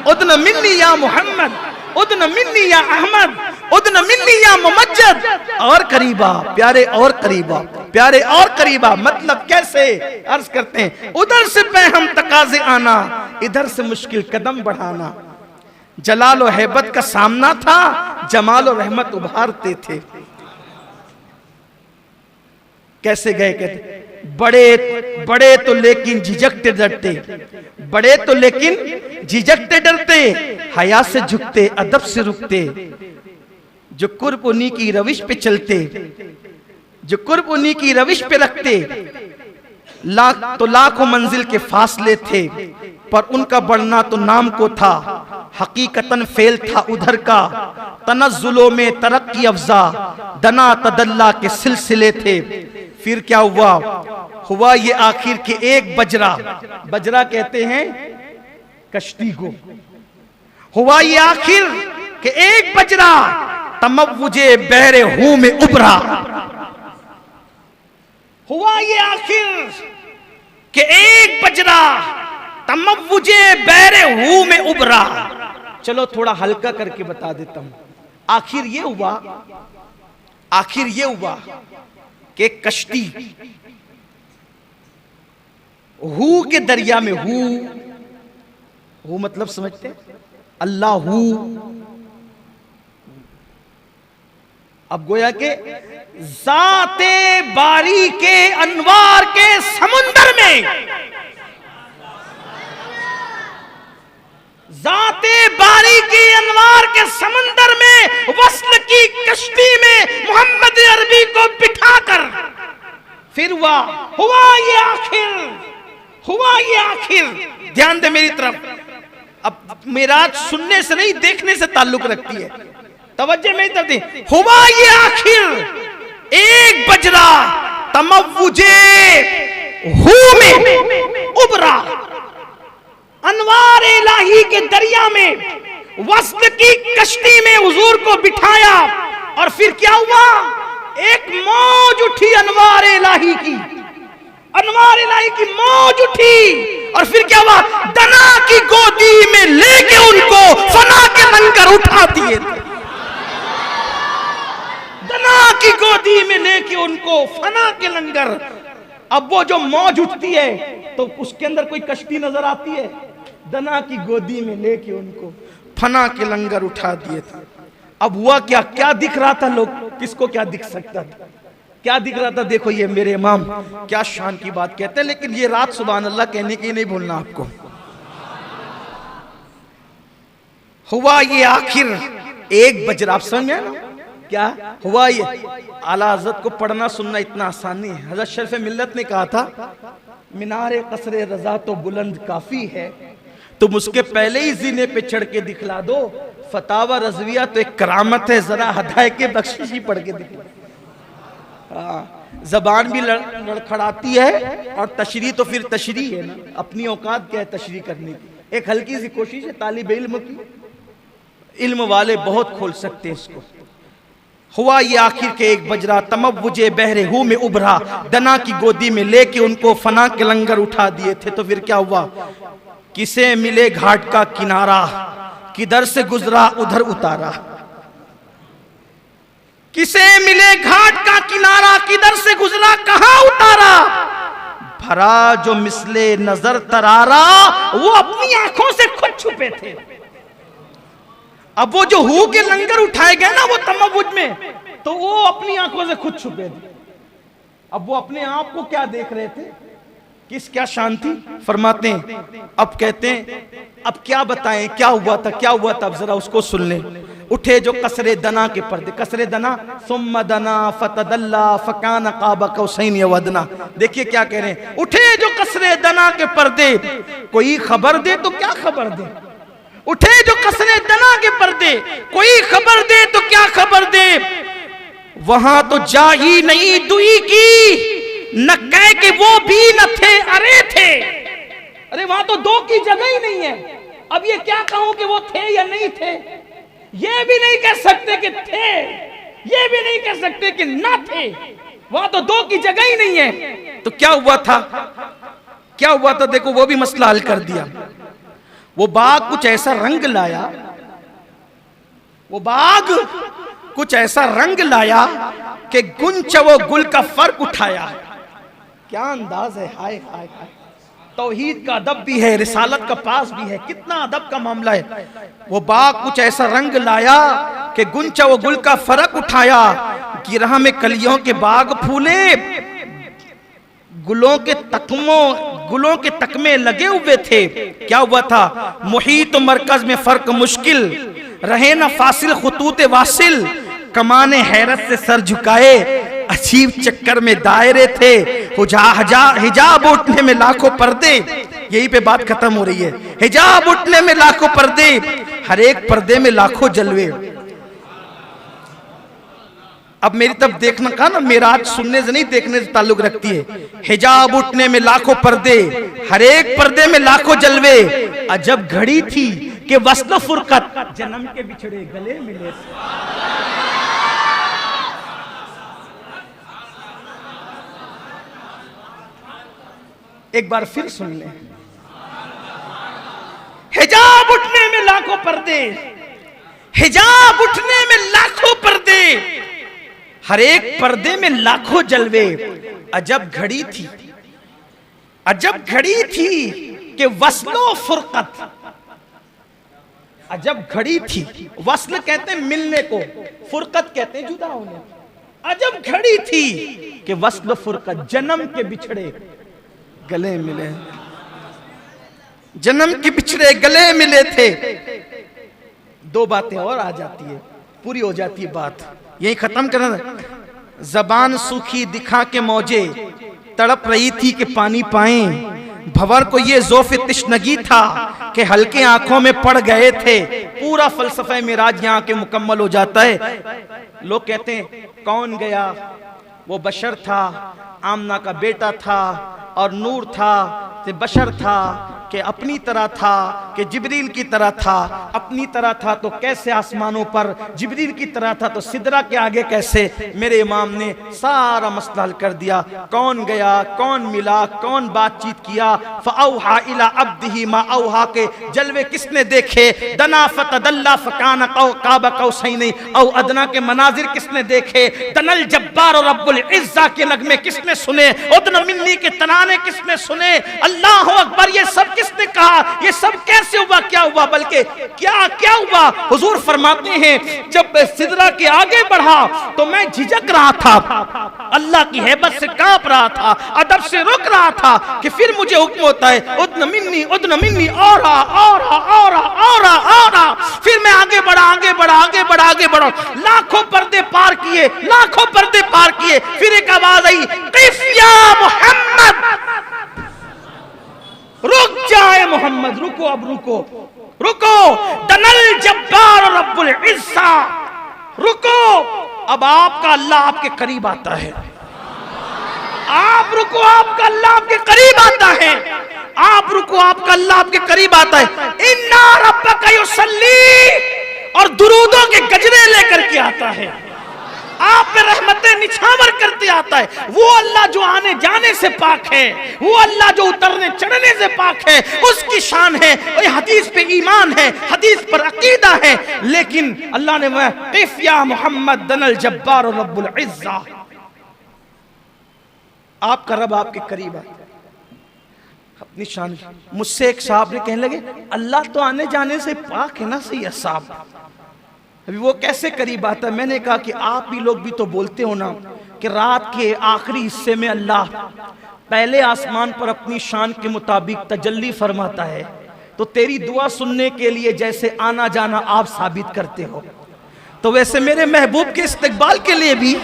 उदन मिन्नी या मोहम्मद, उदन मिन्नी या अहमद, उदन मिन्नी या मुमज्जद। और करीबा प्यारे, और करीबा प्यारे, और करीबा। मतलब कैसे? अर्ज करते हैं, उधर से पैहम तकाजे आना, इधर से मुश्किल कदम बढ़ाना। जलाल और हैबत का सामना था, जमाल और रहमत उभारते थे। कैसे गए? कहते बड़े बड़े तो लेकिन झिझकते डरते, बड़े तो लेकिन झिझकते डरते, हया से झुकते अदब से रुकते। जो कुर्ब उन्हीं की रविश पे चलते, जो कुर्ब उन्हीं की रविश पे रखते। लाखों मंजिल के फासले थे, पर उनका बढ़ना तो नाम को था। हकीकतन फेल था उधर का, तनज़्ज़ुलों में तरक्की अफ़ज़ा, दना तदल्ला के सिलसिले थे। फिर क्या हुआ? हुआ ये आखिर के एक बजरा, बजरा कहते हैं कश्ती को। हुआ ये आखिर के एक बजरा, तमव्वुजे बहरे हूं में उभरा। हुआ ये आखिर के एक बजरा, तमव्वुजे बहरे हूं में उभरा। चलो थोड़ा हल्का करके बता देता हूं। आखिर ये हुआ, आखिर ये हुआ कि कश्ती हू के दरिया में, हू मतलब समझते? अल्लाह हू, अब गोया के जाते बारी के अनवार के समुंदर में, जाते बारी की अनवार के समंदर में, वस्ल की कश्ती में मोहम्मद अरबी को बिठाकर फिर हुआ ये आखिर। ध्यान दे मेरी तरफ। अब मेराज सुनने से नहीं देखने से ताल्लुक रखती है, तवज्जो मेरी तरफ दे। हुआ ये आखिर एक बजरा तमव्वुजे हू में उबरा, अनवार इलाही के दरिया में वस्ल की कश्ती में हुजूर को बिठाया और फिर क्या हुआ, एक मौज उठी अनवार इलाही की, अनवार इलाही की मौज उठी और फिर क्या हुआ, दना की गोदी में लेके उनको फना के लंगर उठा दिए थे। दना की गोदी में लेके उनको फना के लंगर। अब वो जो मौज उठती है तो उसके अंदर कोई कश्ती नजर आती है, दना की गोदी में लेके उनको फना के लंगर उठा दिए थे। अब हुआ क्या, क्या दिख रहा था, लोग किसको क्या दिख सकता था, क्या दिख रहा था? देखो ये मेरे इमाम क्या शान की बात कहते हैं, लेकिन ये रात सुभान अल्लाह कहने की नहीं भूलना आपको। हुआ ये आखिर एक बजरा, आप समझ में ना क्या हुआ? ये आला हज़रत को पढ़ना सुनना इतना आसान नहीं है। हज़रत शरीफ मिल्लत ने कहा था, मीनारे कसरे रजा तो बुलंद काफी है, तुम उसके पहले ही जीने पे चढ़ के दिखला दो। फतावा रज़विया तो एक करामत है, जरा हदाय के बख्शिश ही पढ़ के दिखला। जबान भी लड़खड़ाती है और तशरी तो फिर तशरी है ना, अपनी औकात क्या है तशरी करने की। एक हल्की सी कोशिश है तालिब इल्म की, इल्म वाले बहुत खोल सकते हैं इसको। हुआ ये आखिर के एक बजरा तमव्वुजे बहरे हू में उभरा, दना की गोदी में लेके उनको फना के लंगर उठा दिए थे। तो फिर क्या हुआ, किसे मिले घाट का किनारा, किधर से गुजरा उधर उतारा। किसे मिले घाट का किनारा, किधर से गुजरा कहां उतारा। भरा जो मिसले नजर तरारा, वो अपनी आंखों से खुद छुपे थे। अब वो जो हू के लंगर उठाए गए ना वो तमव्वुज में, तो वो अपनी आंखों से खुद छुपे थे। अब वो अपने आप को क्या देख रहे थे, किस क्या शांति फरमाते हैं। अब कहते हैं अब क्या बताएं क्या हुआ था, क्या हुआ था, अब जरा उसको सुन लें। उठे जो कसरे दना के पर्दे, कसरे दना सुम्मा दना फतदल्ला फकान काबा कौसैन यवदना। देखिए क्या कह रहे हैं, उठे जो कसरे दना के पर्दे, कोई खबर दे तो क्या खबर दे। उठे जो कसरे दना के पर्दे, कोई खबर दे तो क्या खबर दे। वहां तो जा ही नहीं दुई की, न कह के वो भी न थे अरे थे। अरे वहां तो दो की जगह ही नहीं है। अब ये क्या कहूं कि वो थे या नहीं थे, ये भी नहीं कह सकते कि थे, ये भी नहीं कह सकते कि ना थे। वहां तो दो की जगह ही नहीं है। तो क्या हुआ था, क्या हुआ था, देखो वो भी मसला हल कर दिया। वो बाग कुछ ऐसा रंग लाया, वो बाग कुछ ऐसा रंग लाया कि गुंच वो गुल का फर्क उठाया। क्या अंदाज है, हाय हाय हाय। तौहीद का अदब भी है, रिसालत का पास भी है, कितना अदब का मामला है। वो बाग कुछ ऐसा रंग लाया कि गुंचा वो गुल का फर्क उठाया। गिरह में कलियों के बाग फूले, गुलों के तकमे लगे हुए थे। क्या हुआ था, मुहीत मरकज में फर्क मुश्किल, रहे ना फासिल खुतूत वासिल। कमाने हैरत से सर झुकाए, अजीब चक्कर में दायरे थे। हिजाब उठने में लाखों पर्दे, यही पे बात खत्म हो रही है। हिजाब उठने में लाखों पर्दे, हर एक पर्दे में लाखों जलवे। अब मेरी तरफ देखना कहा ना, मेराज सुनने से नहीं देखने से ताल्लुक रखती है। हिजाब उठने में लाखों पर्दे, हर एक पर्दे में लाखों जलवे। अजब घड़ी थी कि वस्ल फुरकत, जन्म के बिछड़े गले मिले। एक बार फिर सुन ले। हिजाब उठने में लाखों पर्दे, हिजाब उठने में लाखों पर्दे, हर एक पर्दे में लाखों जलवे। अजब घड़ी थी, अजब घड़ी थी कि वस्लो फुरकत, अजब घड़ी थी। वस्ल कहते हैं मिलने को, फुरकत कहते हैं जुदा होने। अजब घड़ी थी कि वस्ल फुरकत, जन्म के बिछड़े गले मिले, जन्म के बिछड़े गले मिले थे। दो बातें और आ जाती है, पूरी हो जाती है बात, यही खत्म करना। जबान सूखी दिखा के मौजे, तड़प रही थी कि पानी पाएं। भंवर को ये ज़ौफ़ तिश्नगी था कि हल्के आंखों में पड़ गए थे। पूरा फलसफा मिराज यहाँ के मुकम्मल हो जाता है। लोग कहते हैं कौन गया, वो बशर था, आमना का बेटा था, और नूर था कि बशर था कि अपनी तरह था, कि जिब्रील की तरह था। अपनी तरह था तो कैसे आसमानों पर, जिब्रील की तरह था तो सिदरा के आगे कैसे। मेरे इमाम ने सारा मसला हल कर दिया। कौन गया, कौन मिला, कौन बातचीत किया। फ़अौहा इला अब्दिही मा औहा के जलवे किसने देखे। दना फ़तदल्ला फ़कान क़ाब क़ौसैन औ अदना के मनाजिर किसने देखे। दनल जब्बार और रब्बुल इज़्ज़ा के नगमे किसने सुने। उदन मिन्नी के तराने किसने सुने। अल्लाह अकबर, ये सब किसने कहा, ये सब कैसे हुआ, क्या हुआ, बल्कि क्या क्या हुआ। हुजूर फरमाते हैं जब सिदरा के आगे बढ़ा तो मैं झिझक रहा था, अल्लाह की हैबत से कांप रहा था, अदब से रुक रहा था कि फिर मुझे हुक्म होता है उदन मिन्नी और फिर मैं आगे बढ़ा, लाखों पर्दे पार किए, लाखों पर्दे पार किए। फिर एक आवाज आई, क़िफ़ या मोहम्मद, रुक जाए मोहम्मद, रुको, अब रुको। दनल जब्बार और रब्बुल इज़्ज़ा, रुको, अब आपका अल्लाह आपके करीब आता है। आप रुको, आपका अल्लाह आपके करीब आता है। आप रुको, आपका अल्लाह आपके करीब आता है। इन्ना रब्बका युसल्ली, और दुरूदों के गजरे लेकर के आता है, आप पे रहमतें निछावर करते आता है। वो अल्लाह जो आने जाने से पाक है, वो अल्लाह जो उतरने चढ़ने से पाक है, उसकी शान है। हदीस पे ईमान है, हदीस पर अकीदा है। लेकिन अल्लाह ने वह क़िफ़ या मोहम्मद दनल जब्बार रब्बुल इज़्ज़ा, आपका रब आपके करीब है, अपनी शान। मुझसे एक साहब ने कहने लगे अल्लाह तो आने जाने से पाक है ना। सही है साहब, अभी वो कैसे करीब आता है। मैंने कहा कि आप भी लोग भी तो बोलते हो ना कि रात के आखिरी हिस्से में अल्लाह पहले आसमान पर अपनी शान के मुताबिक तजल्ली फरमाता है, तो तेरी दुआ सुनने के लिए जैसे आना जाना आप साबित करते हो, तो वैसे मेरे महबूब के इस्तकबाल के लिए भी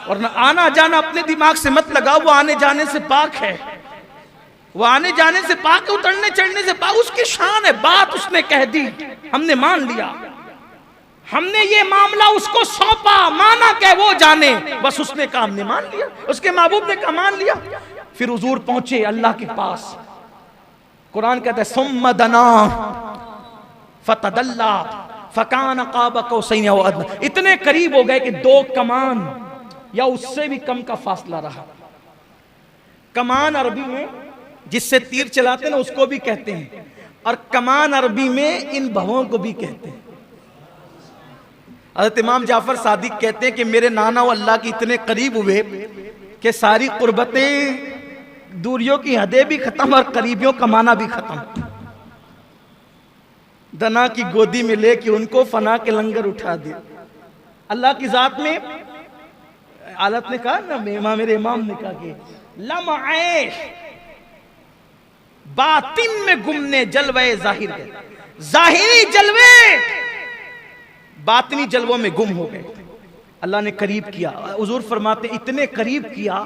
और ना आना जाना अपने दिमाग से मत लगाओ, वो आने जाने से पाक है, वो आने जाने से पाक, उतरने चढ़ने से पाक, उसकी शान है। बात उसने कह दी, हमने मान लिया, हमने ये मामला उसको सौंपा, माना क्या वो जाने, बस उसने कहा हमने मान लिया, उसके महबूब ने कहा मान लिया। फिर हुजूर पहुंचे अल्लाह के पास। कुरान कहता है सुम्मा दना फतदल्ला फकान क़ाब क़ौसैन औ अदना, इतने करीब हो गए कि दो कमान या उससे भी कम का फासला रहा। कमान अरबी में जिससे तीर चलाते ना उसको भी कहते हैं, और कमान अरबी में इन भवों को भी कहते हैं। हज़रत इमाम जाफर सादिक कहते हैं कि मेरे नाना वो अल्लाह के इतने करीब हुए कि सारी कुर्बतें, दूरियों की हदें भी खत्म और करीबियों कमाना भी खत्म। दना की गोदी में लेके उनको फना के लंगर उठा दिया। अल्लाह की जात में आलत ने कहा ना, मेरे इमाम ने कहा कि लम्हे बातिन में गुमने जलवे जाहिर गए, जाहिरी जलवे बातिनी जलवों में गुम हो गए। अल्लाह ने करीब किया। हुजूर फरमाते इतने करीब किया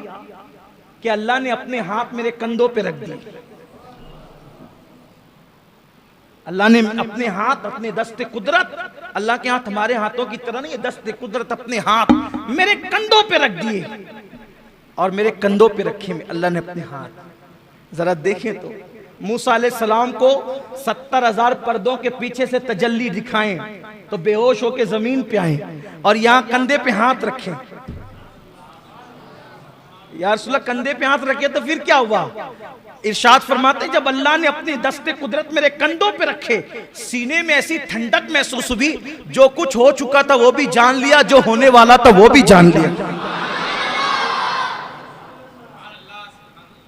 कि अल्लाह ने अपने हाथ मेरे कंधों पे रख दिए। अल्लाह ने अपने हाथ, अपने दस्ते कुदरत, अल्लाह के हाथ हमारे हाथों की तरह नहीं है, दस्ते कुदरत अपने हाथ मेरे कंधों पे रख दिए, और मेरे कंधों पे रखे अल्लाह ने अपने हाथ। जरा देखें तो मूसा अलैहिस्सलाम को 70,000 पर्दों के पीछे से तजल्ली दिखाएं तो बेहोश होके जमीन पे आए, और यहाँ कंधे पे हाथ रखें। या रसूलल्लाह कंधे पे हाथ रखे तो फिर क्या हुआ। इरशाद फरमाते जब अल्लाह ने अपने दस्ते कुदरत मेरे कंधों पे रखे, सीने में ऐसी ठंडक महसूस हुई, जो कुछ हो चुका था वो भी जान लिया, जो होने वाला था वो भी जान लिया।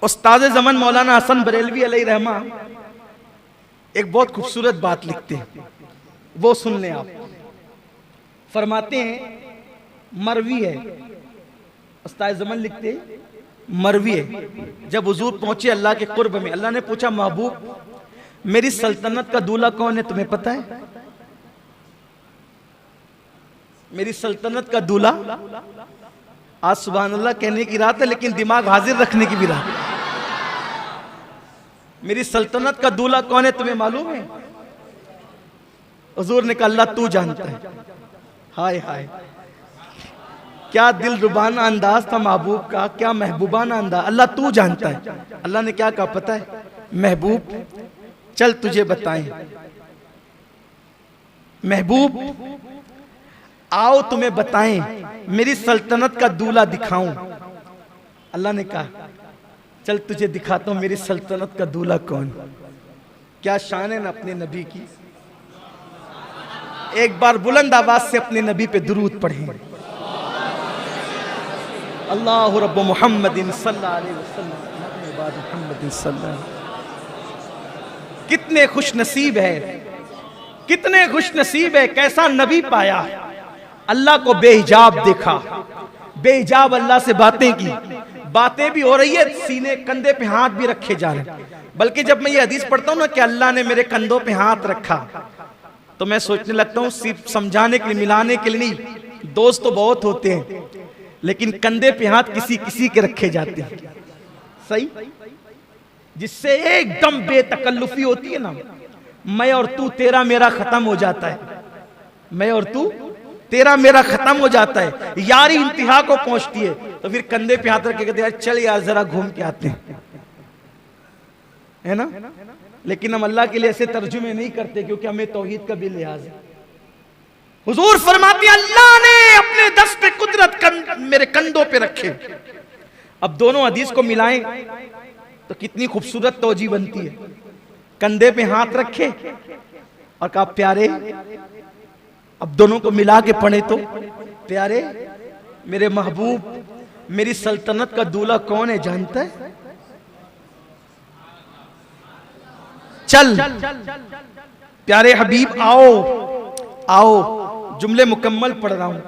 उस्ताद ज़मान मौलाना हसन बरेलवी अलैहि रहमा एक बहुत खूबसूरत बात लिखते हैं, वो सुन लें आप। फरमाते हैं मरवी है, उस्ताद ज़मन लिखते हैं मरवी है, जब हुजूर पहुंचे अल्लाह के कुर्ब में, अल्लाह ने पूछा महबूब मेरी सल्तनत का दूल्हा कौन है, तुम्हें पता है? मेरी सल्तनत का दूल्हा, आज सुभान अल्लाह कहने की रात है लेकिन दिमाग हाजिर रखने की भी रात है। मेरी सल्तनत का दूल्हा कौन है तुम्हें मालूम है? हुजूर ने कहा अल्लाह तू जानता है। हाय हाय, क्या दिल रुबाना अंदाज था महबूब का, क्या महबूबाना अंदाज। अल्लाह तू जानता है। अल्लाह ने क्या कहा पता है? महबूब चल तुझे बताएं, महबूब आओ तुम्हें बताएं, मेरी सल्तनत का दूल्हा दिखाऊं। अल्लाह ने कहा चल तुझे दिखाता हूं मेरी सल्तनत का दूल्हा कौन। क्या शान है ना अपने नबी की। एक बार बुलंद आवाज से अपने नबी पे दुरूद पढ़ें। अल्लाह रब्ब मुहम्मदिन सल्लल्लाहु अलैहि वसल्लम। कितने खुश नसीब है, कितने खुश नसीब है, कैसा नबी पाया। अल्लाह को बेहिजाब देखा, बेहिजाब अल्लाह से बातें की, बातें भी हो रही है, सीने कंधे पे हाथ भी रखे जा रहे हैं। बल्कि जब मैं ये हदीस पढ़ता हूं ना कि अल्लाह ने मेरे कंधों पे हाथ रखा, तो मैं सोचने लगता हूं सिर्फ समझाने के लिए, मिलाने के लिए नहीं। दोस्त तो बहुत होते हैं लेकिन कंधे पे हाथ किसी किसी के रखे जाते हैं, सही, जिससे एकदम बेतकल्लुफी होती है ना, मैं और तू तेरा मेरा खत्म हो जाता है, मैं और तू तेरा मेरा खत्म हो जाता है, यारी इंतहा को पहुंचती है। तो फिर कंधे पे हाथ रख के कहते हैं चल यार जरा घूम के आते हैं, है ना। लेकिन हम अल्लाह के लिए ऐसे तर्जुमे नहीं करते क्योंकि हमें तौहीद का भी लिहाज है। हुजूर फरमाते हैं अल्लाह ने अपने दस्त पे कुदरत मेरे कंधों पे रखे। अब दोनों हदीस को मिलाएं तो कितनी खूबसूरत तौजी बनती है। कंधे पे हाथ रखे और कहा प्यारे, अब दोनों को मिला के पढ़े तो प्यारे मेरे महबूब मेरी सल्तनत का दूल्हा कौन है जानता है? चल प्यारे हबीब आओ आओ। जुमले मुकम्मल पढ़ रहा हूं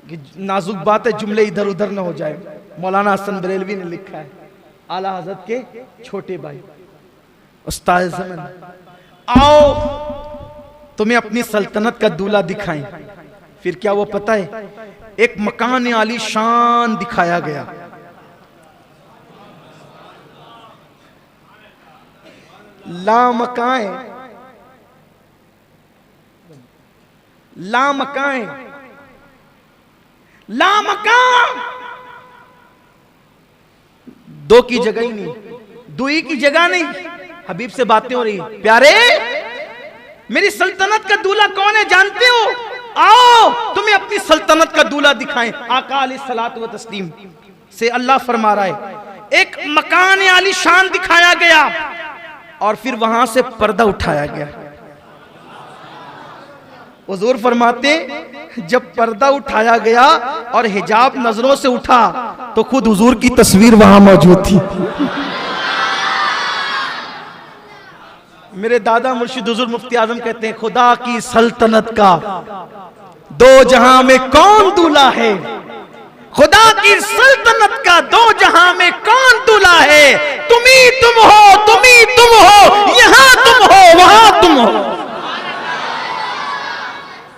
कि नाजुक बात है, जुमले इधर उधर ना हो जाए। मौलाना हसन बरेलवी ने लिखा है, आला हज़रत के छोटे भाई उस्ताद ज़मन, आओ तुम्हें अपनी सल्तनत का दूल्हा दिखाएं। फिर क्या वो पता है? एक मकान आली शान दिखाया गया। लामकाएं लामकाएं लामकां, दो की जगह ही नहीं, दुई की जगह नहीं। हबीब से बातें हो रही, प्यारे मेरी सल्तनत का दूल्हा कौन है जानते हो? आओ तुम्हें अपनी सल्तनत का दूल्हा दिखाएं। आका अलैहिस्सलातु व तस्लीम से अल्लाह फरमा रहा है एक मकान आली शान दिखाया गया और फिर वहां से पर्दा उठाया गया। हुजूर फरमाते जब पर्दा उठाया गया और हिजाब नजरों से उठा तो खुद हुजूर की तस्वीर वहां मौजूद थी। मेरे दादा मुर्शिद हुजूर मुफ्ती आजम कहते हैं खुदा की सल्तनत का दो जहां में कौन दूल्हा है, खुदा की सल्तनत का दो जहां में कौन दूल्हा है। तुम ही तुम हो, तुम ही तुम हो, यहां तुम हो वहां तुम हो,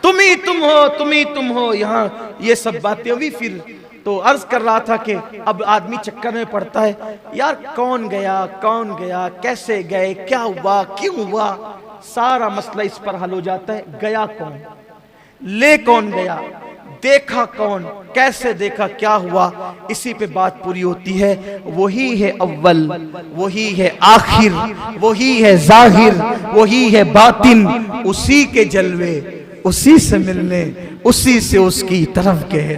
तुम ही तुम हो, तुम ही तुम हो यहां। ये सब बातें हुई। फिर तो अर्ज कर रहा था कि अब आदमी चक्कर में पड़ता है, यार कौन गया, कैसे गए, क्या हुआ, क्यों हुआ, सारा मसला इस पर हल हो जाता है। गया कौन, ले कौन गया, देखा कौन, कैसे देखा, क्या हुआ, इसी पे बात पूरी होती है। वही है अव्वल, वही है आखिर, वही है जाहिर, वही है बातिन। उसी के जलवे, उसी से मिलने, उसी से उसकी तरफ गए।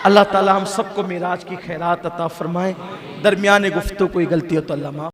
अल्लाह ताला हम सबको मिराज की खैरात अता फरमाए। दरमियान गुफ्तगू कोई गलती हो तो अल्लाह माफ